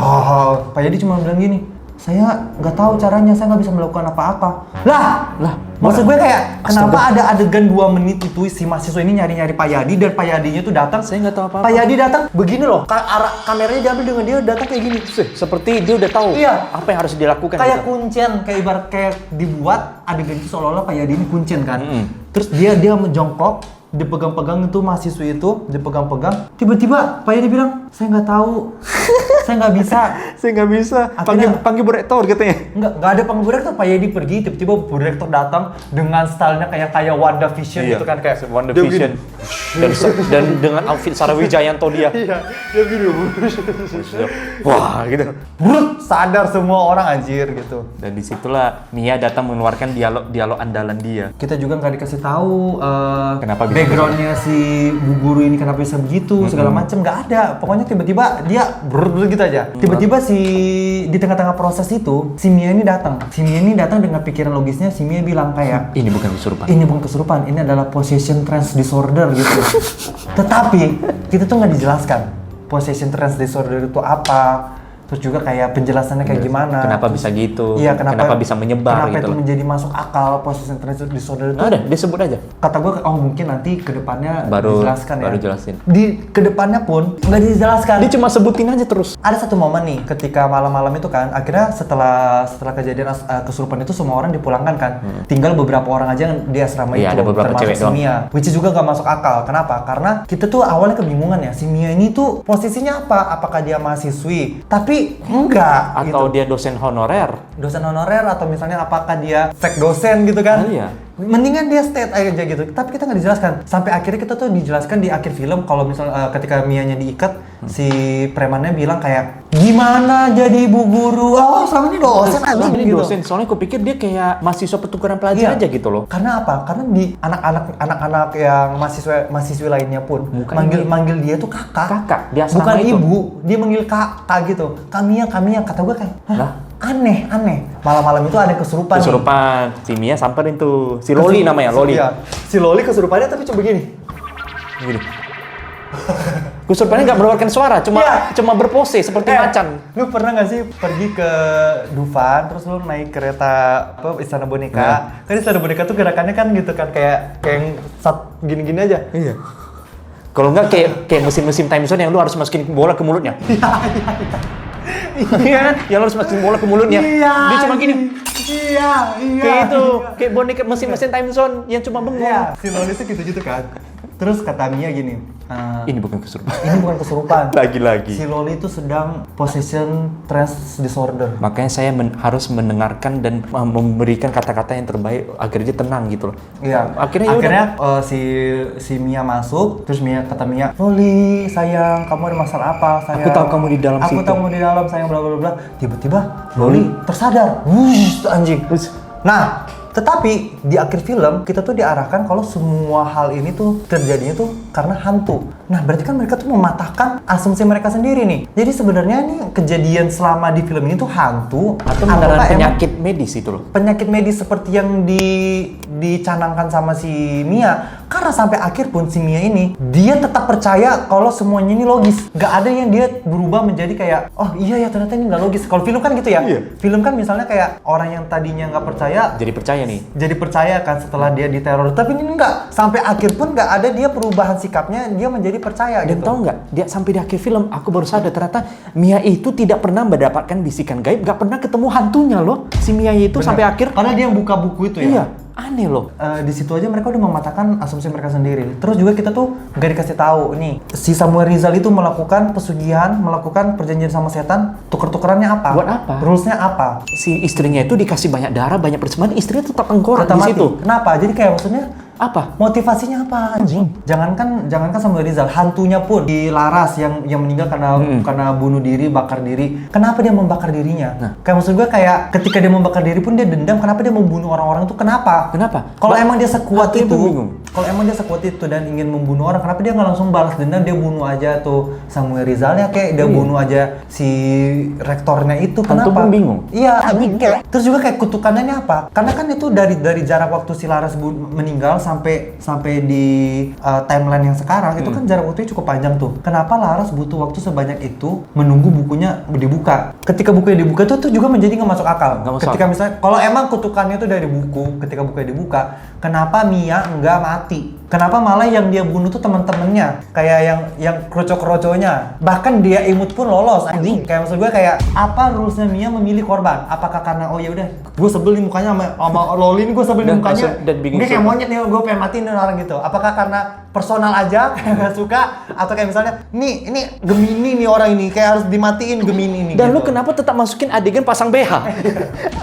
Pak Yadi cuma bilang gini, saya nggak tahu caranya, saya nggak bisa melakukan apa-apa. Lah, maksud gue kayak, kenapa ada adegan 2 menit itu si mahasiswa ini nyari-nyari Pak Yadi dan Pak Yadinya tuh datang. Saya nggak tahu apa-apa. Pak Yadi datang begini loh, arah kameranya diambil dengan dia datang kayak gini. Seperti dia udah tahu apa yang harus dilakukan. Kayak gitu. kuncen, kayak ibarat kayak dibuat adegan itu seolah-olah Pak Yadi ini kuncen kan. Terus dia menjongkok, dipegang-pegang itu mahasiswi itu, dipegang-pegang. Tiba-tiba Pak Yadi bilang, saya nggak tahu, saya nggak bisa. Saya nggak bisa. Panggil Bu Rektor katanya. Nggak ada panggil Bu Rektor. Pak Yadi pergi, tiba-tiba Bu Rektor datang dengan stylenya kayak Wanda Vision gitu kan, kayak Wanda Vision. Dan dengan outfit Sarah Wijayanto dia. Iya, dia gini. Wah, gitu. Brut, sadar semua orang anjir gitu. Dan disitulah Mia datang mengeluarkan dialog andalan dia. Kita juga nggak dikasih tahu Kenapa bisa backgroundnya si Bu Guru ini kenapa bisa begitu, segala macam nggak ada. Pokoknya tiba-tiba dia brut gitu aja. Tiba-tiba di tengah-tengah proses itu si Mia ini datang. Si Mia ini datang dengan pikiran logisnya. Si Mia bilang kayak, ini bukan kesurupan. ini bukan kesurupan, ini adalah possession trance disorder gitu. Tetapi kita tuh nggak dijelaskan possession trance disorder itu apa. Terus juga kayak penjelasannya kayak gimana. Kenapa bisa gitu? Iya, kenapa bisa menyebar kenapa gitu itu loh. menjadi masuk akal possession trance disorder itu. Nah, dia sebut aja. Kata gue, mungkin nanti kedepannya Baru dijelaskan ya. baru jelasin. Di kedepannya pun nggak dijelaskan. Dia cuma sebutin aja terus. Ada satu momen nih, ketika malam-malam itu kan, akhirnya setelah kejadian kesurupan itu semua orang dipulangkan kan. Tinggal beberapa orang aja yang di asrama Iya, itu, ada beberapa termasuk cewek si doang. Mia. Which is juga nggak masuk akal. Kenapa? Karena kita tuh awalnya kebingungan ya, si Mia ini tuh posisinya apa? Apakah dia mahasiswi? Tapi enggak. Atau gitu. dia dosen honorer. Dosen honorer atau misalnya apakah dia fake dosen gitu kan? Iya. Mendingan dia state aja gitu, tapi kita nggak dijelaskan. Sampai akhirnya kita tuh dijelaskan di akhir film kalau misalnya ketika Mianya diikat, si premannya bilang kayak, gimana jadi Bu Guru? Oh, sama ini dosen aja Ini gitu. dosen, soalnya aku pikir dia kayak mahasiswa pertukaran pelajar Iya. aja gitu loh. Karena apa? Karena di anak-anak yang mahasiswi lainnya pun manggil dia tuh kakak. Di asrama bukan itu. ibu, dia manggil kakak gitu. Kami ya, kata gue kayak, Lah? aneh. Malam-malam itu ada kesurupan. Kesurupan. Si Mia samperin tuh. Si Loli namanya, Loli. Iya. Si Loli kesurupannya tapi coba gini. Gini. Kesurupannya nggak mengeluarkan suara, cuma berpose seperti macan. Lu pernah nggak sih pergi ke Dufan, terus lu naik kereta Istana Boneka? Kan Istana Boneka tuh gerakannya kan gitu kan, kayak yang gini-gini aja. Iya. Kalau nggak kayak musim-musim time zone yang lu harus masukin bola ke mulutnya. Iya, yang lu harus masukin bola ke mulutnya. Iya. Dia cuma gini. Iya. Kayak itu, kayak boneka mesin-mesin time zone yang cuma bengong. Iya. Si Loli tuh gitu-gitu kan. Terus kata Mia gini, Ini bukan kesurupan. ini bukan kesurupan. Lagi-lagi. Si Loli itu sedang possession trance disorder. Makanya saya harus mendengarkan dan memberikan kata-kata yang terbaik agar dia tenang gitu loh. Iya. Akhirnya si Mia masuk, terus kata Mia, Loli sayang, kamu ada masalah apa? Sayang. Aku tahu kamu di dalam Aku situ." tahu kamu di dalam, sayang, bla bla bla. Tiba-tiba Loli tersadar. Wush, anjing. Nah, tetapi di akhir film kita tuh diarahkan kalau semua hal ini tuh terjadinya tuh karena hantu. Nah, berarti kan mereka tuh mematahkan asumsi mereka sendiri nih. Jadi sebenarnya ini kejadian selama di film ini tuh hantu atau beneran penyakit medis itu loh. Penyakit medis seperti yang dicanangkan sama si Mia. Karena sampai akhir pun si Mia ini dia tetap percaya kalau semuanya ini logis. Gak ada yang dia berubah menjadi kayak, oh iya ya ternyata ini nggak logis. Kalau film kan gitu ya. Iya. Film kan misalnya kayak orang yang tadinya nggak percaya Jadi percaya nih. Jadi percaya kan setelah dia diteror. Tapi ini enggak. Sampai akhir pun enggak ada dia perubahan sikapnya. Dia menjadi percaya Dan gitu. tahu nggak, dia sampai di akhir film aku baru sadar ternyata Mia itu tidak pernah mendapatkan bisikan gaib, nggak pernah ketemu hantunya loh. Si Mia itu Benar. sampai akhir. Karena dia yang buka buku itu ya. Iya, aneh loh. Di situ aja mereka udah mematahkan asumsi mereka sendiri. Terus juga kita tuh nggak dikasih tahu nih si Samuel Rizal itu melakukan pesugihan, melakukan perjanjian sama setan. Tuker-tukerannya apa? Buat apa? Rulesnya apa? Si istrinya itu dikasih banyak darah, banyak persembahan, istrinya tetap tengkorak Tetap di mati. situ. Kenapa? Jadi kayak maksudnya Apa? motivasinya apa anjing? Jangankan Samuel Rizal, hantunya pun di Laras yang meninggal karena bunuh diri, bakar diri. Kenapa dia membakar dirinya? Kayak maksud gue kayak ketika dia membakar diri pun dia dendam. Kenapa dia membunuh orang-orang itu? Kenapa? Kenapa? Kalau emang dia sekuat Aku itu, bingung. kalau emang dia sekuat itu dan ingin membunuh orang, kenapa dia nggak langsung balas dendam? Dia bunuh aja tuh Samuel Rizalnya, kayak dia bunuh aja si rektornya itu. Hantu Kenapa? pun bingung. Iya, kayak terus juga kayak kutukannya ini apa? Karena kan itu dari jarak waktu si Laras meninggal sampai di timeline yang sekarang itu kan jarak waktunya cukup panjang tuh. Kenapa Laras butuh waktu sebanyak itu menunggu bukunya dibuka? Ketika bukunya dibuka tuh juga menjadi nggak masuk akal. Nggak masuk Ketika akal. misalnya kalau emang kutukannya itu dari buku, ketika bukunya dibuka, kenapa Mia nggak mati? Kenapa malah yang dia bunuh tuh teman-temannya, kayak yang kroco-kroconya, bahkan dia imut pun lolos anjing. Kayak maksud gue kayak apa rulesnya Mia memilih korban? Apakah karena oh ya udah gue sebel nih mukanya sama Loli nih, gue sebel nih Dan mukanya, dan bikin dia kayak suka. monyet nih, gue pengen matiin nih orang gitu. Apakah karena personal aja kayak nggak suka, atau kayak misalnya nih ini Gemini nih orang ini kayak harus dimatiin Gemini nih. Dan gitu. lu kenapa tetap masukin adegan pasang BH?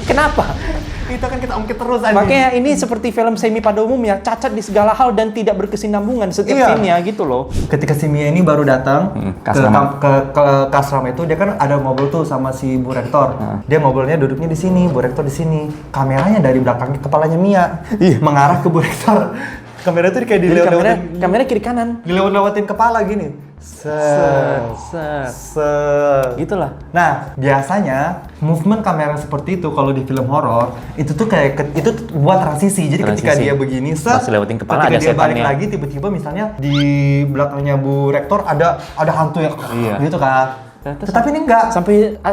Kenapa? Itu kan kita ungkit terus anjing. Makanya ini seperti film semi pada umumnya, cacat di segala hal dan tidak berkesinambungan setiap Iya. scene-nya gitu loh. Ketika si Mia ini baru datang ke asrama. ke asrama itu, dia kan ada ngobrol tuh sama si Bu Rektor. Dia ngobrolnya duduknya di sini, Bu Rektor di sini. Kameranya dari belakang kepalanya Mia mengarah ke Bu Rektor. Kamera itu kayak Jadi dilewat-lewatin, kamera kiri kanan. dilewat-lewatin kepala gini. Set. Gitulah. Nah, biasanya movement kamera seperti itu kalau di film horor itu tuh kayak itu buat transisi. Jadi ketika Transisi. dia begini, Pas lewatin kepala ketika ada dia balik setannya. lagi tiba-tiba misalnya di belakangnya Bu Rektor ada hantu yang Iya. gitu kan. Ternyata Tetapi ini enggak.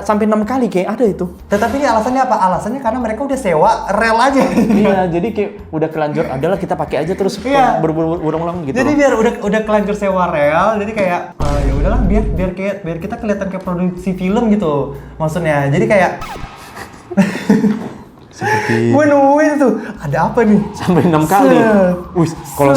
Sampai 6 kali kayak ada itu. Tetapi ini alasannya apa? Alasannya karena mereka udah sewa rel aja. Iya, jadi kayak udah kelanjur adalah kita pakai aja terus Iya. berulang-ulang gitu. Jadi loh. biar udah kelanjur sewa rel, jadi kayak ya udahlah biar kita kelihatan kayak produksi film gitu. Maksudnya. Jadi kayak seperti gue nungguin tuh ada apa nih? sampai 6 kali. Set. Wih, kalau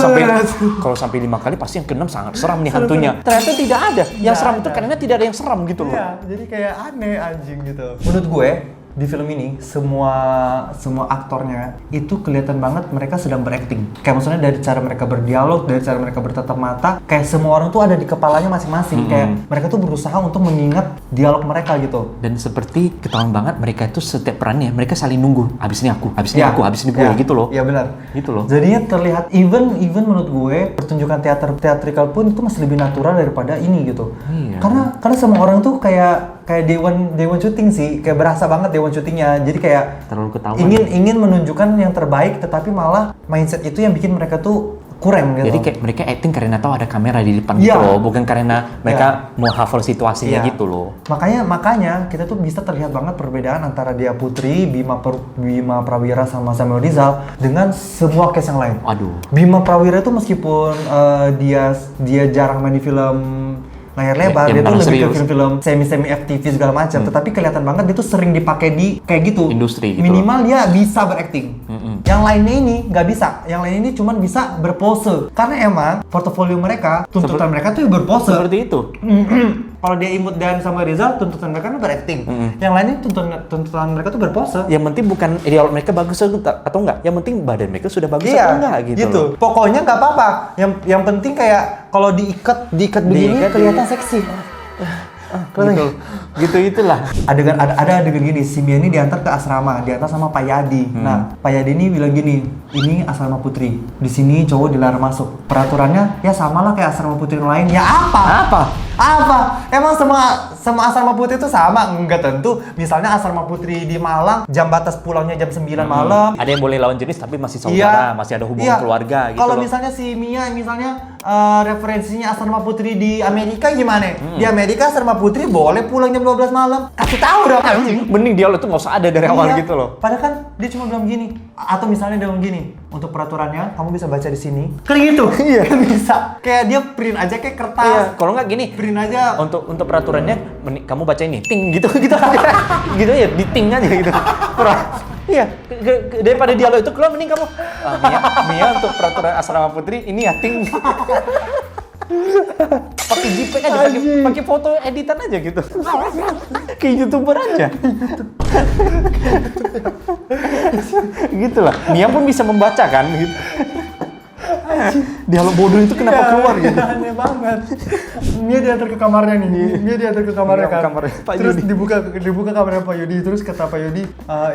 sampai 5 kali pasti yang ke-6 sangat seram nih hantunya. Ternyata tidak ada. Yang seram itu karena tidak ada yang seram gitu loh. Iya, jadi kayak aneh anjing gitu. Menurut gue di film ini semua aktornya itu kelihatan banget mereka sedang berakting. Kayak maksudnya dari cara mereka berdialog, dari cara mereka bertatap mata, kayak semua orang tuh ada di kepalanya masing-masing. Kayak mereka tuh berusaha untuk mengingat dialog mereka gitu. Dan seperti ketahuan banget mereka itu setiap perannya mereka saling nunggu. Abis ini aku, abis ini Ya, aku, abis ini gue ya, gitu loh. Iya benar. Gitu loh. Jadinya terlihat even menurut gue pertunjukan teatrikal pun itu masih lebih natural daripada ini gitu. Iya. Karena semua orang tuh kayak dewan syuting sih, kayak berasa banget dewan syutingnya. Jadi kayak Terlalu ketahuan. ingin menunjukkan yang terbaik, tetapi malah mindset itu yang bikin mereka tuh kurang gitu. Jadi kayak mereka acting karena tahu ada kamera di depan Iya. gitu loh, bukan karena mereka mau hafal situasinya Iya. gitu loh. Makanya kita tuh bisa terlihat banget perbedaan antara Dia Putri, Bima Prawira sama Samuel Rizal dengan semua case yang lain. Aduh. Bima Prawira itu meskipun dia jarang main di film layar lebar, Yang dia tuh paling lebih ke serius. film-film semi FTV segala macam, tetapi kelihatan banget dia tuh sering dipakai di kayak gitu. Industri gitu Minimal dia bisa berakting. Yang lainnya ini nggak bisa. Yang lain ini cuman bisa berpose. Karena emang portofolio mereka, tuntutan mereka tuh berpose. Seperti itu. Kalau dia imut dan sama Rizal, tuntutan mereka tuh berakting. Yang lainnya tuntutan mereka tuh berpose. Yang penting bukan dialog mereka bagus atau enggak. Yang penting badan mereka sudah bagus atau enggak gitu. Loh. Pokoknya nggak apa-apa. Yang penting kayak kalau diikat begini kelihatan seksi. Gitu itulah. Ada adegan gini, si Mia ini diantar ke asrama, diantar sama Pak Yadi. Nah, Pak Yadi ini bilang gini, ini asrama putri. Di sini cowok dilarang masuk. Peraturannya ya samalah kayak asrama putri yang lain. Ya apa? Emang semua asrama putri itu sama? Enggak tentu. Misalnya asrama putri di Malang, jam batas pulangnya jam 9 malam. Ada yang boleh lawan jenis tapi masih saudara, masih ada hubungan keluarga gitu. Kalau loh. misalnya si Mia referensinya asrama putri di Amerika gimana? Di Amerika asrama putri boleh pulang jam jam 12 malam. Kasih tahu dong anjing. Mending dialog tuh nggak usah ada dari awal Iya. gitu loh. Padahal kan dia cuma bilang gini, atau misalnya dia bilang gini, untuk peraturannya kamu bisa baca di sini. Kayak gitu. Iya. Bisa. Kayak dia print aja kayak kertas. Iya, kalau nggak gini, Print aja. untuk peraturannya kamu baca ini, ting gitu gitu aja. Gitu ya, di ting aja gitu. Iya, daripada dialog itu keluar mending kamu Mia untuk peraturan asrama putri ini ya ting. Pakai JPEG aja, pakai foto editan aja gitu. Kayak YouTuber aja. Gitu lah. Mia pun bisa membaca kan gitu. Dialog bodoh itu kenapa keluar gitu? Aneh banget. Dia diantar ke kamarnya nih. Dia diantar ke kamarnya kan. Kamarnya Pak Terus Yudi. dibuka kamarnya Pak Yudi. Terus kata Pak Yudi,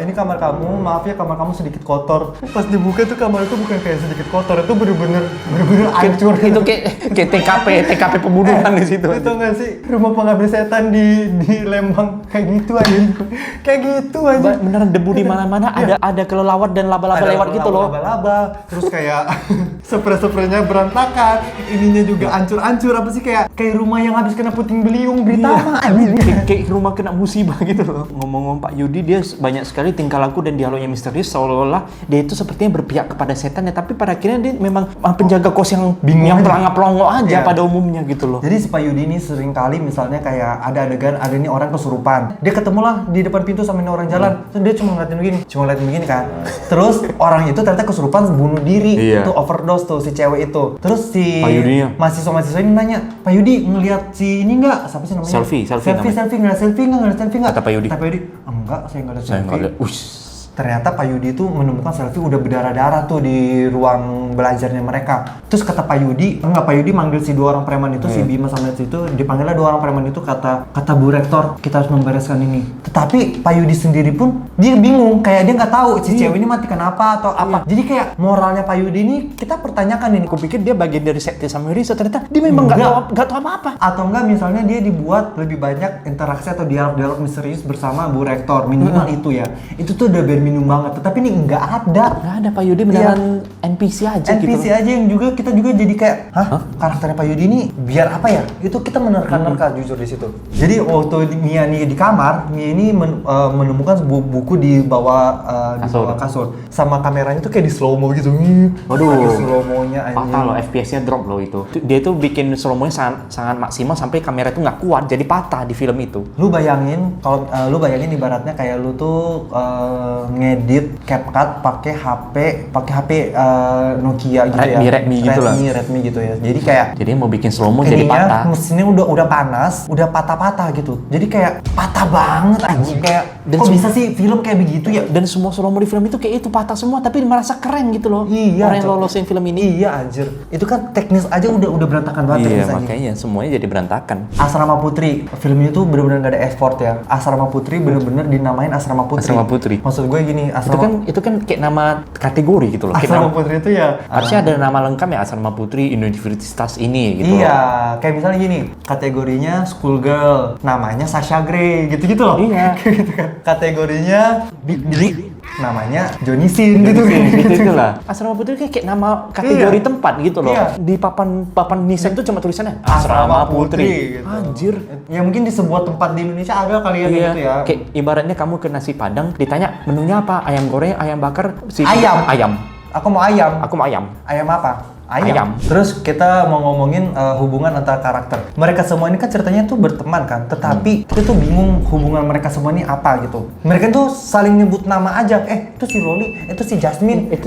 ini kamar kamu. Maaf ya kamar kamu sedikit kotor. Pas dibuka tuh kamar itu bukan kayak sedikit kotor. Itu bener-bener hancur. Itu kayak TKP pembunuhan di situ. Itu nggak sih rumah pengabdi setan di Lembang kayak gitu aja. Kayak gitu aja. Beneran debu di mana-mana, ada kelelawar dan laba-laba lewat gitu loh. Laba-laba. Terus kayak spray-spraynya berantakan, ininya juga hancur-hancur, apa sih kayak rumah yang habis kena puting beliung Britama. Kayak rumah kena musibah gitu loh. Ngomong-ngomong Pak Yudi, dia banyak sekali tingkah laku dan dialognya misterius, seolah-olah dia itu sepertinya berpihak kepada setan ya, tapi pada akhirnya dia memang penjaga kos yang bingung, yang pelangap-pelongo aja pada umumnya gitu loh. Jadi si Pak Yudi ini sering kali misalnya kayak ada adegan, ada nih orang kesurupan, dia ketemulah di depan pintu sama ini orang jalan, terus dia cuma ngeliatin begini kan, terus orang itu ternyata kesurupan bunuh diri, itu overdose tuh si cewek itu. Terus si mahasiswa ini nanya, Pak Yudi ngeliat si ini nggak? Siapa sih namanya? Selfie, ngeliat selfie nggak? Kata Pak Yudi, enggak, saya nggak ada saya selfie. nggak ada. Ternyata Pak Yudi itu menemukan selfie udah berdarah-darah tuh di ruang belajarnya mereka. Terus kata Pak Yudi manggil si dua orang preman itu, si Bima sama si itu, dipanggilnya dua orang preman itu, kata Bu Rektor, kita harus membereskan ini. Tetapi Pak Yudi sendiri pun dia bingung, kayak dia nggak tahu si cewek ini mati kenapa atau apa. Jadi kayak moralnya Pak Yudi ini kita pertanyakan ini. Aku pikir dia bagian dari sekte Samurai, ternyata dia memang nggak tahu apa-apa. Atau enggak misalnya dia dibuat lebih banyak interaksi atau dialog-dialog misterius bersama Bu Rektor, minimal itu ya. Itu tuh udah minum banget, tetapi ini nggak ada Pak Yudi beneran NPC aja gitu. NPC aja yang juga kita juga jadi kayak karakternya Pak Yudi ini biar apa ya, itu kita menerka-nerka jujur di situ. Jadi waktu Mia nih di kamar, Mia ini menemukan sebuah buku di bawah kasur sama kameranya tuh kayak di slow mo gitu. Waduh, slow mo-nya patah loh, FPS-nya drop loh itu. Dia tuh bikin slow mo-nya sangat maksimal sampai kamera tuh nggak kuat, jadi patah di film itu. Lu bayangin ibaratnya kayak lu tuh ngedit CapCut pakai HP Nokia gitu Redmi gitu ya. Jadi kayak mau bikin slow mo jadi patah. Mesinnya udah panas, udah patah-patah gitu. Jadi kayak patah banget anjing, kayak Dan kok bisa sih film kayak begitu ya? Dan semua slow mo di film itu kayak itu patah semua, tapi merasa keren gitu loh. Iya, orang yang lolosin film ini. Iya anjir. Itu kan teknis aja udah berantakan banget. Iya, makanya semuanya jadi berantakan. Asrama Putri, film ini tuh bener-bener gak ada effort ya. Asrama Putri bener-bener dinamain Asrama Putri. Asrama Putri. Maksud gue gini, itu kan kayak nama kategori gitu loh. Asrama Putri itu ya harusnya ada nama lengkap ya, Asrama Putri Universitas ini gitu. Iya, kayak misalnya gini, kategorinya schoolgirl, namanya Sasha Grey, gitu-gitu loh. Iya. Gitu kan. Kategorinya Big, namanya Johnny Sin gitu kan. Gitu lah. Asrama Putri kayak nama kategori tempat gitu loh. Iya. Di papan nisan tuh cuma tulisannya Asrama Putri. Gitu. Anjir. Ya mungkin di sebuah tempat di Indonesia ada kali ya gitu ya. Kayak ibaratnya kamu ke nasi Padang ditanya menunya apa? Ayam goreng, ayam bakar, Ayam. Aku mau ayam. Ayam apa? Ayam. Terus kita mau ngomongin hubungan antara karakter. Mereka semua ini kan ceritanya tuh berteman kan, tetapi kita tuh bingung hubungan mereka semua ini apa gitu. Mereka tuh saling nyebut nama aja. Itu si Loli, itu si Jasmine, itu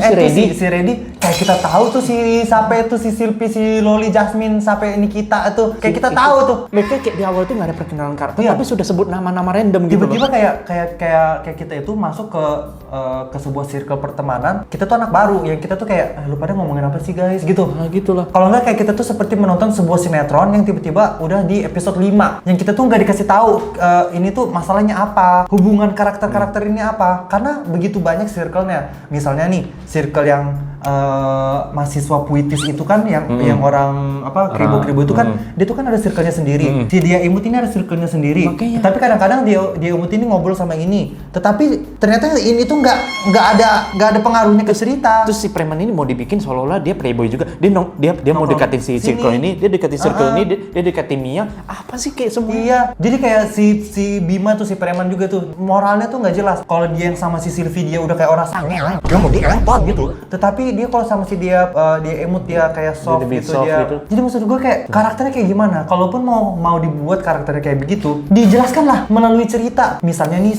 si Reddy. Kayak kita tahu tuh si sampai itu si Silpi, si Loli, Jasmine, sampai ini kita tuh. Kayak kita tahu tuh. Mereka kayak di awal tuh nggak ada perkenalan karakter, tapi sudah sebut nama-nama random gitu. Tiba-tiba kayak kita itu masuk ke sebuah circle pertemanan. Kita tuh anak baru yang kita tuh kayak lu pada ngomongin apa sih guys? Gitu. Nah, gitu lah. Kalau nggak kayak kita tuh seperti menonton sebuah sinetron yang tiba-tiba udah di episode 5 yang kita tuh nggak dikasih tahu ini tuh masalahnya apa, hubungan karakter-karakter ini apa, karena begitu banyak circle-nya. Misalnya nih, circle yang mahasiswa puitis itu kan yang orang kribo-kribo itu kan dia tuh kan ada circle-nya sendiri. Si dia imut ini ada circle-nya sendiri. Makanya. Tapi kadang-kadang dia imut ini ngobrol sama ini. Tetapi ternyata ini tuh nggak ada pengaruhnya ke cerita. Terus si preman ini mau dibikin seolah-olah dia playboy juga juga. Dia mau dekatin si Sini. circle ini, dia dekatin circle ini, dia dekatin Mia. Apa sih kayak semua? Iya, jadi kayak si Bima tuh, si preman juga tuh, moralnya tuh nggak jelas. Kalau dia yang sama si Sylvie dia udah kayak orang sange, dia mau dilempar gitu. Tetapi dia kalau sama si dia emut, dia kayak soft lebih gitu soft dia. gitu. Jadi maksud gue kayak karakternya kayak gimana? Kalaupun mau dibuat karakternya kayak begitu, dijelaskan lah melalui cerita. Misalnya nih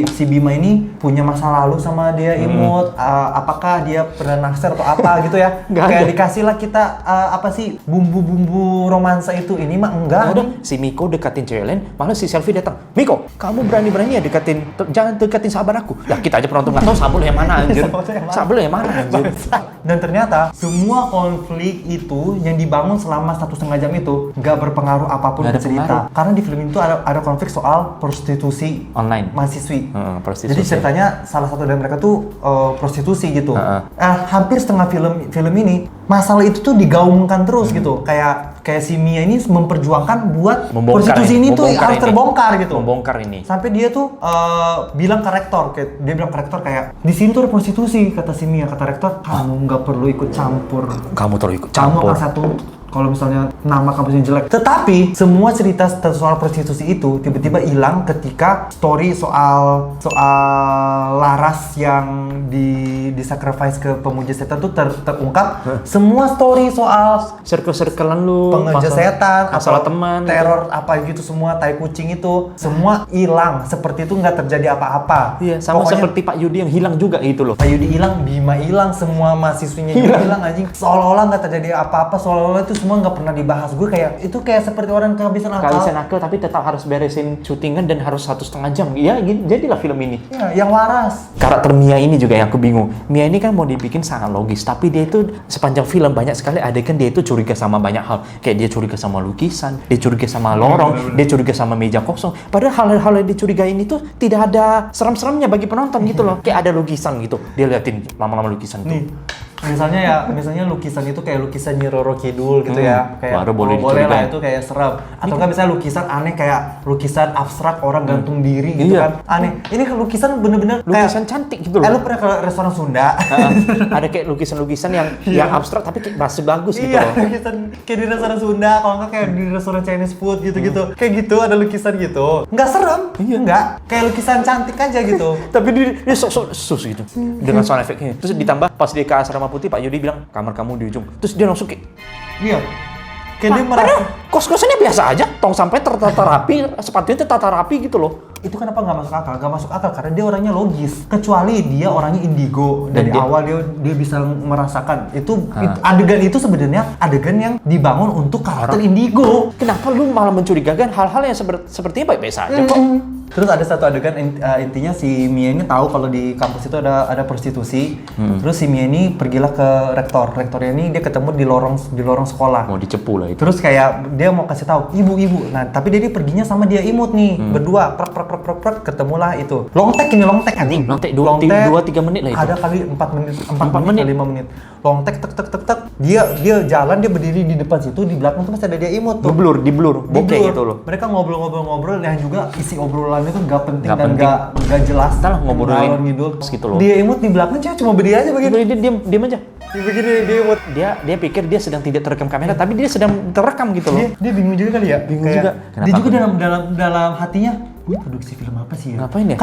si Bima ini punya masa lalu sama dia imut, apakah dia pernah naksir atau apa gitu ya? Nggak Kayak ada. dikasih lah kita apa sih bumbu-bumbu romansa itu. Ini mah enggak. Udah, si Miko dekatin cewek lain, malah si Selfie datang. Miko, kamu berani-beraninya jangan dekatin sahabat aku. Lah kita aja penonton nggak tahu sahabat lu yang mana anjir. Sahabat lu yang mana anjir. Dan ternyata semua konflik itu yang dibangun selama 1,5 jam itu nggak berpengaruh apapun Nggak ke ada cerita. pengaruh. Karena di film itu ada konflik soal prostitusi Online. mahasiswi. Prostitusi. Jadi ceritanya salah satu dari mereka tuh prostitusi gitu. Heeh. Hampir setengah film ini masalah itu tuh digaungkan terus gitu. Kayak si Mia ini memperjuangkan buat prostitusi ini tuh harus terbongkar gitu. Membongkar ini. Sampai dia tuh bilang ke rektor, dia bilang ke rektor kayak di sini tuh ada prostitusi, kata si Mia, kata rektor kamu nggak perlu ikut campur. Kamu terlalu ikut Kamu campur. akan satu kalau misalnya nama kampusnya jelek. Tetapi semua cerita soal prostitusi itu tiba-tiba hilang ketika story soal Laras yang di sacrifice ke pemuja setan tuh terungkap. Semua story soal Circle-circlean lu. pengejar setan, masalah atau teman. teror apa gitu semua, tai kucing itu semua hilang. Seperti itu nggak terjadi apa-apa. Iya, sama Pokoknya, seperti Pak Yudi yang hilang juga itu loh. Pak Yudi hilang, Bima hilang, semua mahasiswinya juga hilang anjing. Seolah-olah nggak terjadi apa-apa, seolah-olah itu semua nggak pernah dibahas. Gue kayak itu kayak seperti orang kehabisan akal. Kehabisan akal tapi tetap harus beresin syutingan dan harus 1,5 jam. Ya, jadilah film ini. Ya, yang waras. Karakter Mia ini juga yang aku bingung. Mia ini kan mau dibikin sangat logis, tapi dia itu sepanjang film banyak sekali adegan dia itu curiga sama banyak hal. Kayak dia curiga sama lukisan, dia curiga sama lorong, dia curiga sama meja kosong. Padahal hal-hal yang dicurigain itu tidak ada seram-seramnya bagi penonton gitu loh. Kayak ada lukisan gitu, dia liatin lama-lama lukisan Nih, tuh. misalnya lukisan itu kayak lukisan Nyi Roro Kidul gitu ya, kayak baru boleh boleh lah dicurigain. itu kayak serem. Atau kan misalnya lukisan aneh kayak lukisan abstrak orang gantung diri gitu Iya. kan, aneh. Ini kan lukisan bener-bener Lukisan kayak, cantik gitu loh. lu pernah ke restoran Sunda? Ada kayak lukisan-lukisan yang abstrak tapi kayak masih bagus gitu Iya, loh. lukisan kayak di restoran Sunda, kalau nggak kayak di restoran Chinese food gitu-gitu. Kayak gitu ada lukisan gitu. Nggak serem, nggak. Kayak lukisan cantik aja gitu. Tapi dia sok-sok sus gitu dengan sound efeknya. Terus ditambah pas dia ke asrama putih Pak Yudi bilang kamar kamu di ujung. Terus dia langsung kayak Iya. Kayak dia merasa padahal kos-kosannya biasa aja, tong sampai tertata rapi, sepatunya tertata rapi gitu loh. itu kenapa nggak masuk akal? Nggak masuk akal karena dia orangnya logis. Kecuali dia orangnya indigo dari dia- awal dia bisa merasakan itu adegan itu sebenarnya adegan yang dibangun untuk karakter indigo. Kenapa lu malah mencurigakan hal-hal yang sepertinya baik-baik saja kok? Terus ada satu adegan intinya si Mia ini tahu kalau di kampus itu ada prostitusi. Terus si Mia ini pergilah ke rektor. Rektornya ini dia ketemu di lorong sekolah. Mau dicepu lah itu. Terus kayak dia mau kasih tahu ibu. Nah, tapi dia perginya sama dia imut nih, berdua prek ketemulah itu. Longtek anjing. Longtek 2-3 menit lah itu. Ada kali 4 menit, 4 menit. menit, 5 menit. Longtek tek. Dia jalan, dia berdiri di depan situ, di belakang tuh masih ada dia imut tuh. Di blur, bokeh Di blur. gitu loh. Mereka ngobrol yang juga isi obrolannya tuh nggak penting Nggak dan penting. nggak jelas. Entahlah, ngobrolin Ngalor ngidul gitu loh. Dia imut di belakang cuma berdiri aja begini. Dia diam aja. Begini dia imut. Dia pikir dia sedang tidak terekam kamera, tapi dia sedang terekam gitu loh. Dia bingung juga kali ya. Bingung Kayak, juga. Dia Kenapa? juga dalam hatinya, ini produksi film apa sih ya? Ngapain ya?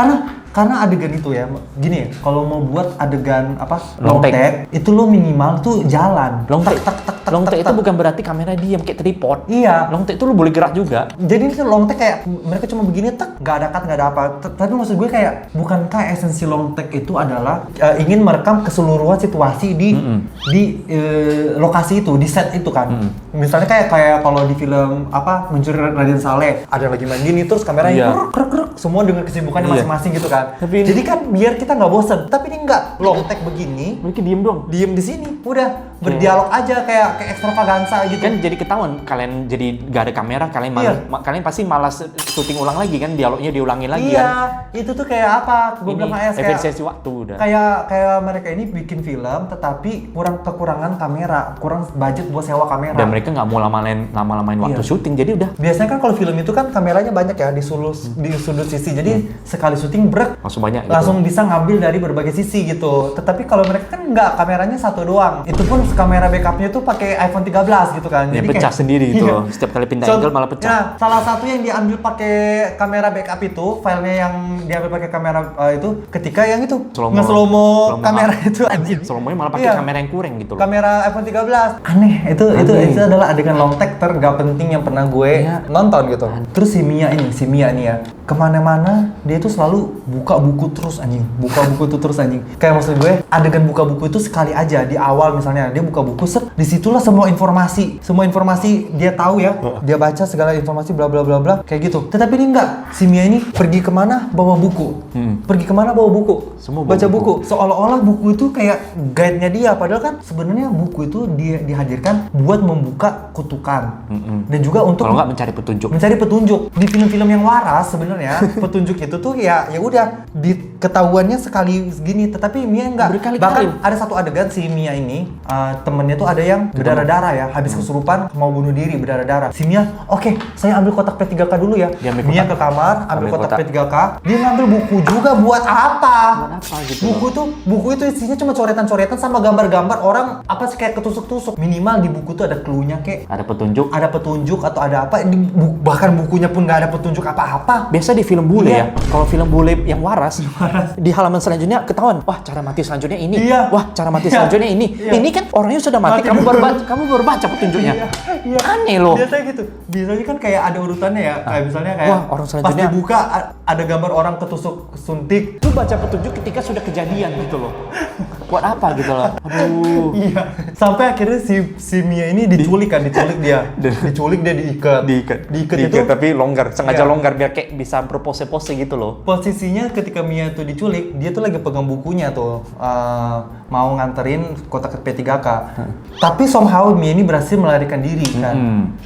Karena adegan itu ya, gini ya, kalau mau buat adegan apa Longtek. longtek, itu lo minimal tuh jalan. Longtek, Tak. longtek itu bukan berarti kamera diam kayak tripod. Iya. Longtek itu lu boleh gerak juga. Jadi ini tuh longtek kayak mereka cuma begini nggak ada cut, nggak ada apa. Tapi maksud gue kayak bukankah esensi longtek itu adalah ingin merekam keseluruhan situasi di lokasi itu, di set itu kan. Misalnya kayak kalau di film apa Mencuri Raden Saleh, ada yang lagi main gini terus kameranya Iya. krek semua dengan kesibukannya Iya. masing-masing gitu kan. Tapi ini- Jadi kan biar kita nggak bosen. Tapi ini nggak longtek begini. Mereka diem dong. Diem di sini, udah berdialog aja kayak kayak ekstravaganza gitu. Kan jadi ketahuan kalian jadi gak ada kamera, kalian malas, kalian pasti malas syuting ulang lagi kan, dialognya diulangin lagi Iya, kan. itu tuh kayak apa? Gue bilang kayak efisiensi waktu udah. kayak mereka ini bikin film tetapi kekurangan kamera, kurang budget buat sewa kamera. Dan mereka nggak mau lama-lamain waktu syuting, jadi udah. Biasanya kan kalau film itu kan kameranya banyak ya di sudut sisi. Jadi sekali syuting brek Langsung banyak gitu. langsung bisa ngambil dari berbagai sisi gitu. Tetapi kalau mereka kan nggak, kameranya satu doang. Itu pun kamera backupnya tuh pakai iPhone 13 gitu kan. Ya, Jadi pecah kayak, sendiri itu iya. loh. Setiap kali pindah angle malah pecah. Nah, salah satu yang diambil pakai kamera backup itu, filenya yang diambil pakai kamera itu ketika yang itu nge-slow-mo kamera itu anjing. Slow-mo-nya malah pakai kamera yang kurang gitu loh. Kamera iPhone 13. Aneh, itu adalah adegan long take nggak penting yang pernah gue nonton gitu. Terus si Mia nih ya, kemana-mana dia itu selalu buka buku terus anjing. Kayak maksud gue, adegan buka buku itu sekali aja di awal misalnya dia buka buku, disitulah semua informasi dia tahu ya, dia baca segala informasi bla bla bla bla kayak gitu. Tetapi ini enggak, si Mia ini pergi kemana bawa buku, Semua baca buku. Seolah-olah buku itu kayak guide-nya dia, padahal kan sebenarnya buku itu dia dihadirkan buat membuka kutukan dan juga untuk kalau nggak mencari petunjuk. Di film-film yang waras sebenarnya petunjuk itu tuh ya udah ketahuannya sekali segini, tetapi Mia enggak. Berkali-kali. Bahkan ada satu adegan si Mia ini temennya tuh ada yang berdarah-darah ya, habis kesurupan mau bunuh diri berdarah-darah. Si Mia, oke, saya ambil kotak P3K dulu ya. Mia ke kamar ambil kotak P3K, dia ngambil buku juga buat apa gitu. Buku itu isinya cuma coretan-coretan sama gambar-gambar orang apa sih, kayak ketusuk-tusuk. Minimal di buku tuh ada clue-nya, kayak ada petunjuk atau ada apa. Bahkan bukunya pun nggak ada petunjuk apa-apa. Biasa di film bule ya, kalau film bule yang waras di halaman selanjutnya ketahuan, wah cara mati selanjutnya ini, wah cara mati selanjutnya ini. Ini kan orangnya sudah mati, kamu baru baca petunjuknya. Aneh loh. Biasanya gitu. Biasanya kan kayak ada urutannya ya, kayak misalnya kayak wah, orang selanjutnya pas dibuka ada gambar orang ketusuk suntik. Lu baca petunjuk ketika sudah kejadian gitu loh. Buat apa gitu loh. Aduh. Iya. Sampai akhirnya si Mia ini diculik dia diikat itu, tapi longgar, sengaja longgar biar kayak bisa berpose-pose gitu loh. Posisinya ketika Mia tuh diculik, dia tuh lagi pegang bukunya tuh, mau nganterin kotak P3K. Tapi somehow Mia ini berhasil melarikan diri kan.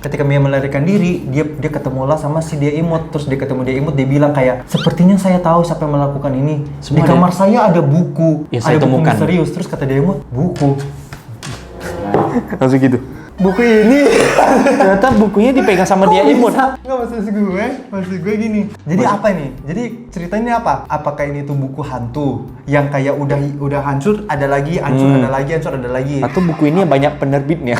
Ketika Mia melarikan diri, dia ketemulah sama si dia imut. Terus dia ketemu dia imut, dia bilang kayak, sepertinya saya tahu siapa yang melakukan ini. Di kamar saya ada buku, saya ada buku temukan. misterius. Terus kata dia imut, buku. Langsung gitu. Buku ini Ternyata bukunya dipegang sama dia imut. Nggak, maksud gue gini. Jadi apa nih? Jadi ceritanya apa? Apakah ini tuh buku hantu yang kayak udah hancur, ada lagi, hancur ada lagi. Atau buku ini yang banyak penerbitnya.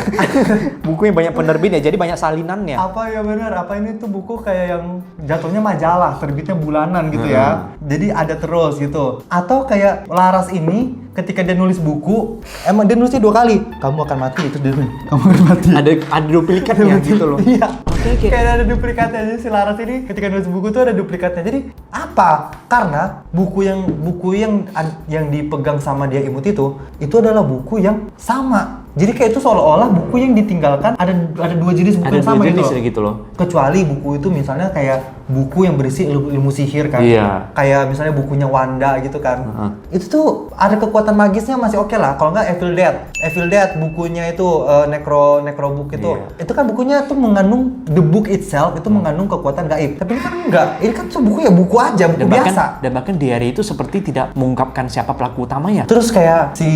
Buku yang banyak penerbitnya, jadi banyak salinannya. Apa ya benar? Apa ini tuh buku kayak yang jatuhnya majalah, terbitnya bulanan gitu ya. Jadi ada terus gitu. Atau kayak Laras ini ketika dia nulis buku, emang dia nulisnya 2 kali. Kamu akan mati, itu dia kamu akan mati. Ada duplikatnya gitu loh. Iya. Kayak ada duplikatnya. Jadi si Laras ini ketika nulis buku tuh ada duplikatnya. Jadi apa? Karena buku yang dipegang sama dia imut itu adalah buku yang sama. Jadi kayak itu seolah-olah buku yang ditinggalkan ada 2 jenis buku yang sama gitu loh. Kecuali buku itu misalnya kayak buku yang berisi ilmu sihir kan. Iya. Kayak misalnya bukunya Wanda gitu kan. Itu tuh ada kekuatan magisnya masih oke lah. Kalau nggak Evil Dead bukunya itu Necrobook itu. Iya. Itu kan bukunya tuh mengandung, the book itself itu mengandung kekuatan gaib. Tapi ini kan enggak. Ini kan tuh buku aja, buku biasa. Dan bahkan diary itu seperti tidak mengungkapkan siapa pelaku utamanya. Terus kayak si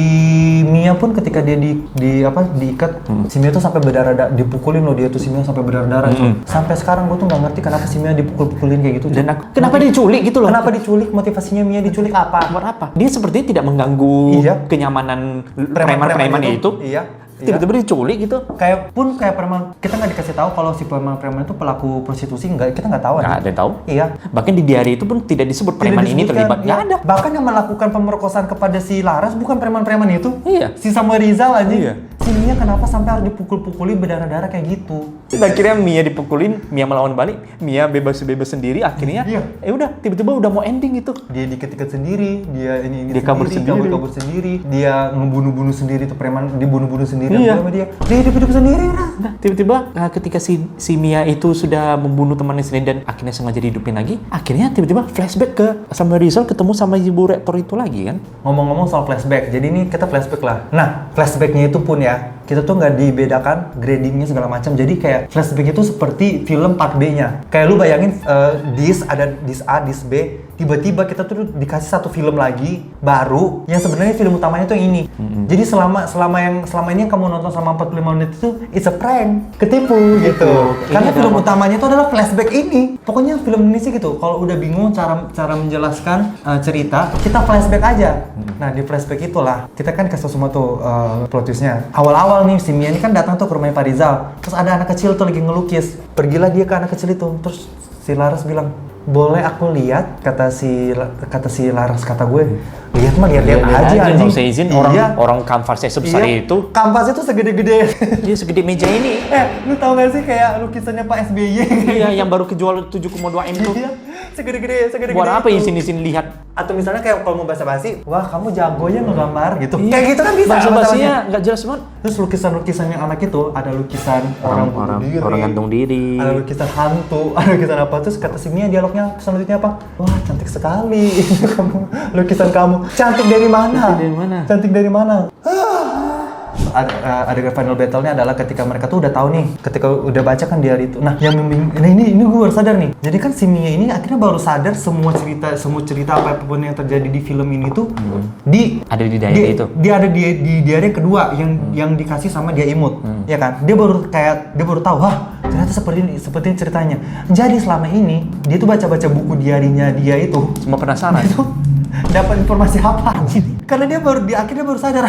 Mia pun ketika dia diikat, si Mia tuh sampai berdarah, dipukulin loh dia tuh, si Mia sampai berdarah-darah. Sampai sekarang gue tuh nggak ngerti kenapa si Mia dipukul-pukulin kayak gitu. Dan kenapa dia diculik gitu loh? Kenapa diculik? Motivasinya Mia diculik apa? Buat apa? Dia sepertinya tidak mengganggu kenyamanan preman-preman itu. Iya. Tiba-tiba diculik gitu. Kayak preman, kita nggak dikasih tahu kalau si preman itu pelaku prostitusi, kita nggak tahu. Nggak ada yang tahu. Iya. Bahkan di diary itu pun tidak disebut preman ini terlibat. Nggak ada. Bahkan yang melakukan pemerkosaan kepada si Laras bukan preman-preman itu. Iya. Si Samuel Rizal aja. Iya. Si Mia kenapa sampai harus dipukul-pukulin berdarah-darah kayak gitu? Dan akhirnya Mia dipukulin, Mia melawan balik, Mia bebas sendiri. Akhirnya, udah tiba-tiba udah mau ending itu. Dia diket-diket sendiri, dia dia kabur sendiri, dia ngebunuh-bunuh sendiri tuh preman, dibunuh-bunuh sendiri sama dia. Dia hidup sendiri lah. Nah, tiba-tiba ketika si Mia itu sudah membunuh temannya sendiri dan akhirnya sengaja dihidupin lagi, akhirnya tiba-tiba flashback ke Samuel Rizal ketemu sama ibu rektor itu lagi kan. Ngomong-ngomong soal flashback, jadi ini kita flashback lah. Nah, flashbacknya itu pun ya, kita tuh nggak dibedakan gradingnya segala macam. Jadi kayak flashback itu seperti film part B-nya. Kayak lu bayangin disc A, disc B, tiba-tiba kita tuh dikasih satu film lagi baru yang sebenarnya film utamanya tuh yang ini. Jadi selama ini yang kamu nonton selama 45 menit itu it's a prank, ketipu gitu. Karena film utamanya itu adalah flashback ini. Pokoknya film ini sih gitu. Kalau udah bingung cara menjelaskan cerita, kita flashback aja. Nah, di flashback itulah kita kan kasih semua tuh plot twist-nya. Awal-awal nih si Mia ini kan datang tuh ke rumahnya Pak Rizal. Terus ada anak kecil tuh lagi ngelukis. Pergilah dia ke anak kecil itu. Terus si Laras bilang, boleh aku lihat? Kata si Laras, kata gue, lihat mah lihat aja anjing. Nggak usah izin, orang kanvasnya sebesar itu. Kanvasnya tuh segede-gede. Dia segede meja ini. Lu tau gak sih kayak lukisannya Pak SBY? Iya, yang baru kejual 7,2 M tuh. Iya, segede-gede Buat apa itu. izin lihat? Atau misalnya kayak kalau mau basa-basi, wah kamu jago ya ngegambar gitu. Kayak gitu kan bisa. Basa-basinya nggak jelas banget. Terus lukisan-lukisan yang anak itu, ada lukisan orang gantung diri. ada lukisan hantu, ada lukisan apa. Terus kata si Mia dialognya selanjutnya apa? Wah cantik sekali kamu, lukisan kamu. Cantik dari mana? Cantik dari mana? Adegan final battle-nya adalah ketika mereka tuh udah tahu nih, ketika udah baca kan di hari itu. Nah, yang ini gue baru sadar nih. Jadi kan si Mia ini akhirnya baru sadar semua cerita apapun yang terjadi di film ini tuh ada di diary itu. Dia ada di diary kedua yang dikasih sama dia Imut. Ya kan? Dia baru tahu, wah, ternyata seperti ini ceritanya. Jadi selama ini dia tuh baca-baca buku diarinya dia itu. Cuma penasaran. Itu dapat informasi apa? Karena dia akhirnya baru sadar.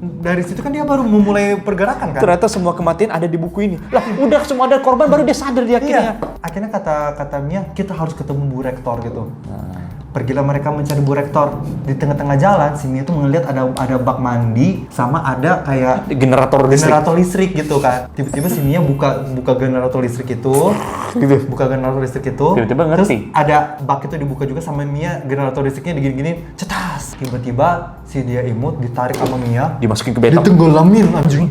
Dari situ kan dia baru memulai pergerakan kan. Ternyata semua kematian ada di buku ini. Lah, udah semua ada korban baru dia sadar dia akhirnya. Iya. Akhirnya kata Mia, kita harus ketemu Bu Rektor gitu. Pergilah mereka mencari Bu Rektor. Di tengah-tengah jalan, si Mia tuh ngeliat ada bak mandi sama ada kayak generator listrik gitu kan. Tiba-tiba si Mia buka generator listrik itu. Tiba-tiba ngerti. Terus ada bak itu dibuka juga sama Mia, generator listriknya digini-gini, cetas. Tiba-tiba si dia Imut ditarik sama Mia, dimasukin ke bathtub. Ditenggelamin anjing.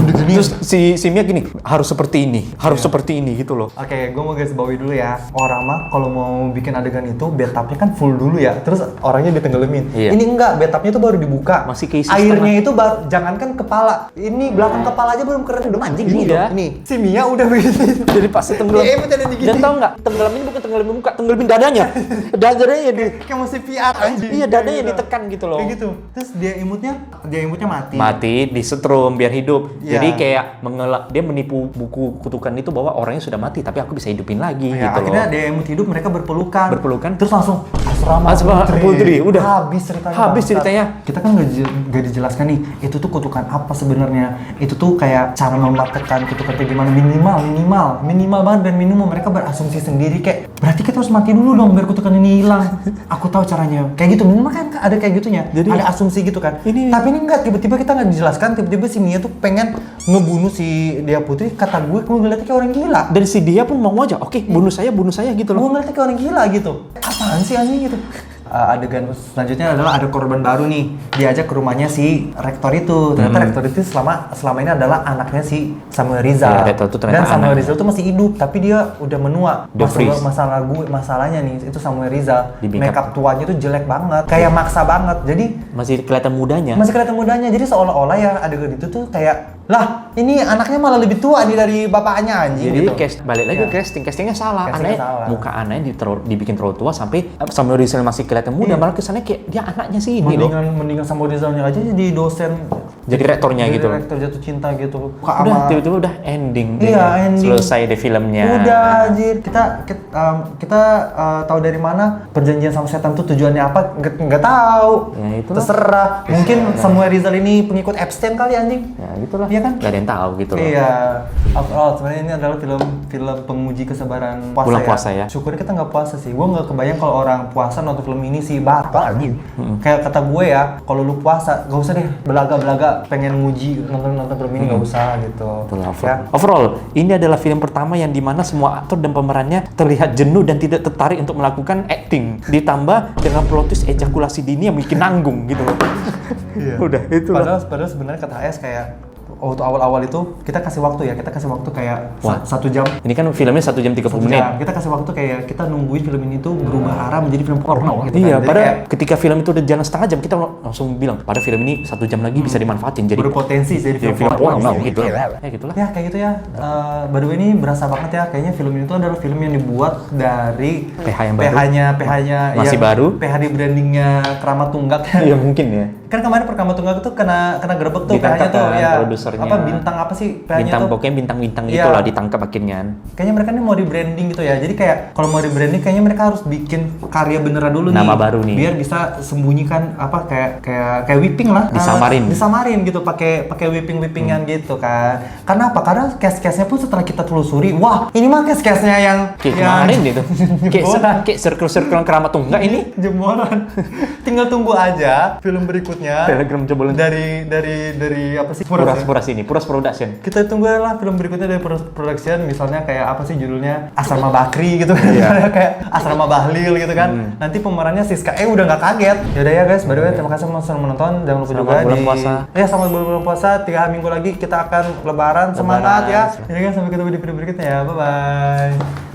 Terus si Mia gini, harus seperti ini gitu loh. Oke, gue mau garis bawahi dulu ya. Orang mah kalau mau bikin adegan itu bathtubnya kan full dulu ya. Terus orangnya ditenggelamin. Iya. Ini enggak, bathtubnya itu baru dibuka. Masih keisi airnya itu jangankan kepala. Ini belakang kepala aja belum keren udah anjing ini. Iya. Ini si Mia udah begitu. Jadi pasti tenggelam. Dan tau nggak, tenggelamin bukan tenggelamin muka, tenggelamin dadanya. Dadanya kayak mau CPR anjing. Iya, dadanya ditekan gitu loh. Kayak gitu. Terus dia imutnya mati. Mati, disetrum biar hidup. Iya. Jadi kayak dia menipu buku kutukan itu bahwa orangnya sudah mati tapi aku bisa hidupin lagi ya, gitu akhirnya loh. dia imut hidup, mereka berpelukan. Terus langsung asrama putri. Udah habis ceritanya. Kita kan nggak dijelaskan nih itu tuh kutukan apa sebenarnya. Itu tuh kayak cara mematikan kutukan kayak gimana, minimal banget dan minimum. Mereka berasumsi sendiri kayak berarti kita harus mati dulu dong biar kutukan ini hilang. Aku tahu caranya kayak gitu, minimal kan ada kayak gitunya. Jadi ada asumsi gitu kan. Tapi ini enggak, tiba-tiba kita nggak dijelaskan. Tiba-tiba si Mia tuh pengen ngebunuh si Dia Putri. Kata gue ngeliatnya kayak orang gila. Dan si dia pun mau aja, oke, bunuh saya gitu loh. Gue ngeliatnya kayak orang gila gitu. Apaan sih anjing gitu. Adegan selanjutnya adalah ada korban baru nih, diajak ke rumahnya si rektor itu. Ternyata rektor itu selama ini adalah anaknya si Samuel Rizal. Dan Samuel Rizal tuh masih hidup tapi dia udah menua. Masalahnya nih itu Samuel Rizal makeup tuanya tuh jelek banget, kayak maksa banget. Jadi masih kelihatan mudanya. Jadi seolah-olah ya adegan itu tuh kayak, lah ini anaknya malah lebih tua nih dari bapaknya anjing. Jadi gitu. balik lagi ke castingnya salah. Muka anaknya dibikin terlalu tua sampai Samuel Rizal masih kelihatan muda, malah kesannya kayak dia anaknya sih ini loh. Mendingan Samuel Rizalnya aja jadi dosen, jadi rektornya gitu. Rektor jatuh cinta gitu. Udah tiba-tiba udah ending. Iya, ending. Selesai deh filmnya. Udah anjir. Kita tahu dari mana perjanjian sama setan tuh tujuannya apa? Nggak tahu. Ya itu terserah. Mungkin Samuel Rizal ini pengikut Epstein kali anjing. Ya gitulah. Iya kan? Gak ada yang tahu gitu loh. Iya. After all, sebenarnya ini adalah film penguji kesabaran puasa ya. Syukurnya kita nggak puasa sih. Gue nggak kebayang kalau orang puasa nonton film ini sih batal anjing. Kayak kata gue ya, kalau lu puasa gak usah deh belaga-belaga pengen nguji nonton film ini, gak usah gitu. Ya. Overall, ini adalah film pertama yang dimana semua aktor dan pemerannya terlihat jenuh dan tidak tertarik untuk melakukan acting. Ditambah dengan plot twist ejakulasi dini yang bikin nanggung gitu loh. Iya. Udah itu. Padahal sebenarnya kata AS kayak waktu awal-awal itu kita kasih waktu kayak Wah. 1 jam. Ini kan filmnya 1 jam 30 menit. Kita kasih waktu kayak kita nungguin film ini tuh berubah arah menjadi film porno gitu Iya, kan. Jadi padahal kayak ketika film itu udah jalan setengah jam kita langsung bilang, pada film ini 1 jam lagi bisa dimanfaatin jadi berpotensi jadi film film porno gitu. Ya gitulah. Ya kayak gitu ya. By the way ini berasa banget ya, kayaknya film ini tuh adalah film yang dibuat dari PH yang baru. PH-nya Masih yang baru. PH di brandingnya Keramat Tunggak. Iya mungkin ya. Kan kemarin Keramat Tunggak tuh kena gerebek tuh Ditangkap PH-nya tuh kan, ya. produsernya. Apa bintang apa sih PH-nya Bintang tuh? pokoknya bintang-bintang Iya. itulah ditangkap akhirnya. Kayaknya mereka nih mau di branding gitu ya. Jadi kayak kalau mau di branding kayaknya mereka harus bikin karya beneran dulu nih. Nama baru nih. Biar bisa sembunyikan apa kayak whipping lah. Disamarin. Disamarin gitu pakai whippingan gitu kan. Karena apa? Karena case-case-nya pun setelah kita telusuri, wah, ini mah case-case-nya yang Kayak kemarin gitu. Jebolan. Kayak circle-circle Keramat Tunggak ini. Jebolan. Tinggal tunggu aja film berikutnya. Telegram jebolan. Dari apa sih? Puras ini, Puras Production. Kita tunggu lah film berikutnya dari production, misalnya kayak apa sih judulnya, Asrama Bakri gitu kan. Iya. Kayak Asrama Bahlil gitu kan. Nanti pemerannya Siska udah nggak kaget. Yaudah ya guys, by the way terima kasih sudah menonton. Jangan lupa Selamat juga bulan puasa. Ya selamat bulan puasa. 3 minggu lagi kita akan lebaran. Semangat ya. Jadi kan sampai ketemu di video berikutnya ya. Bye bye.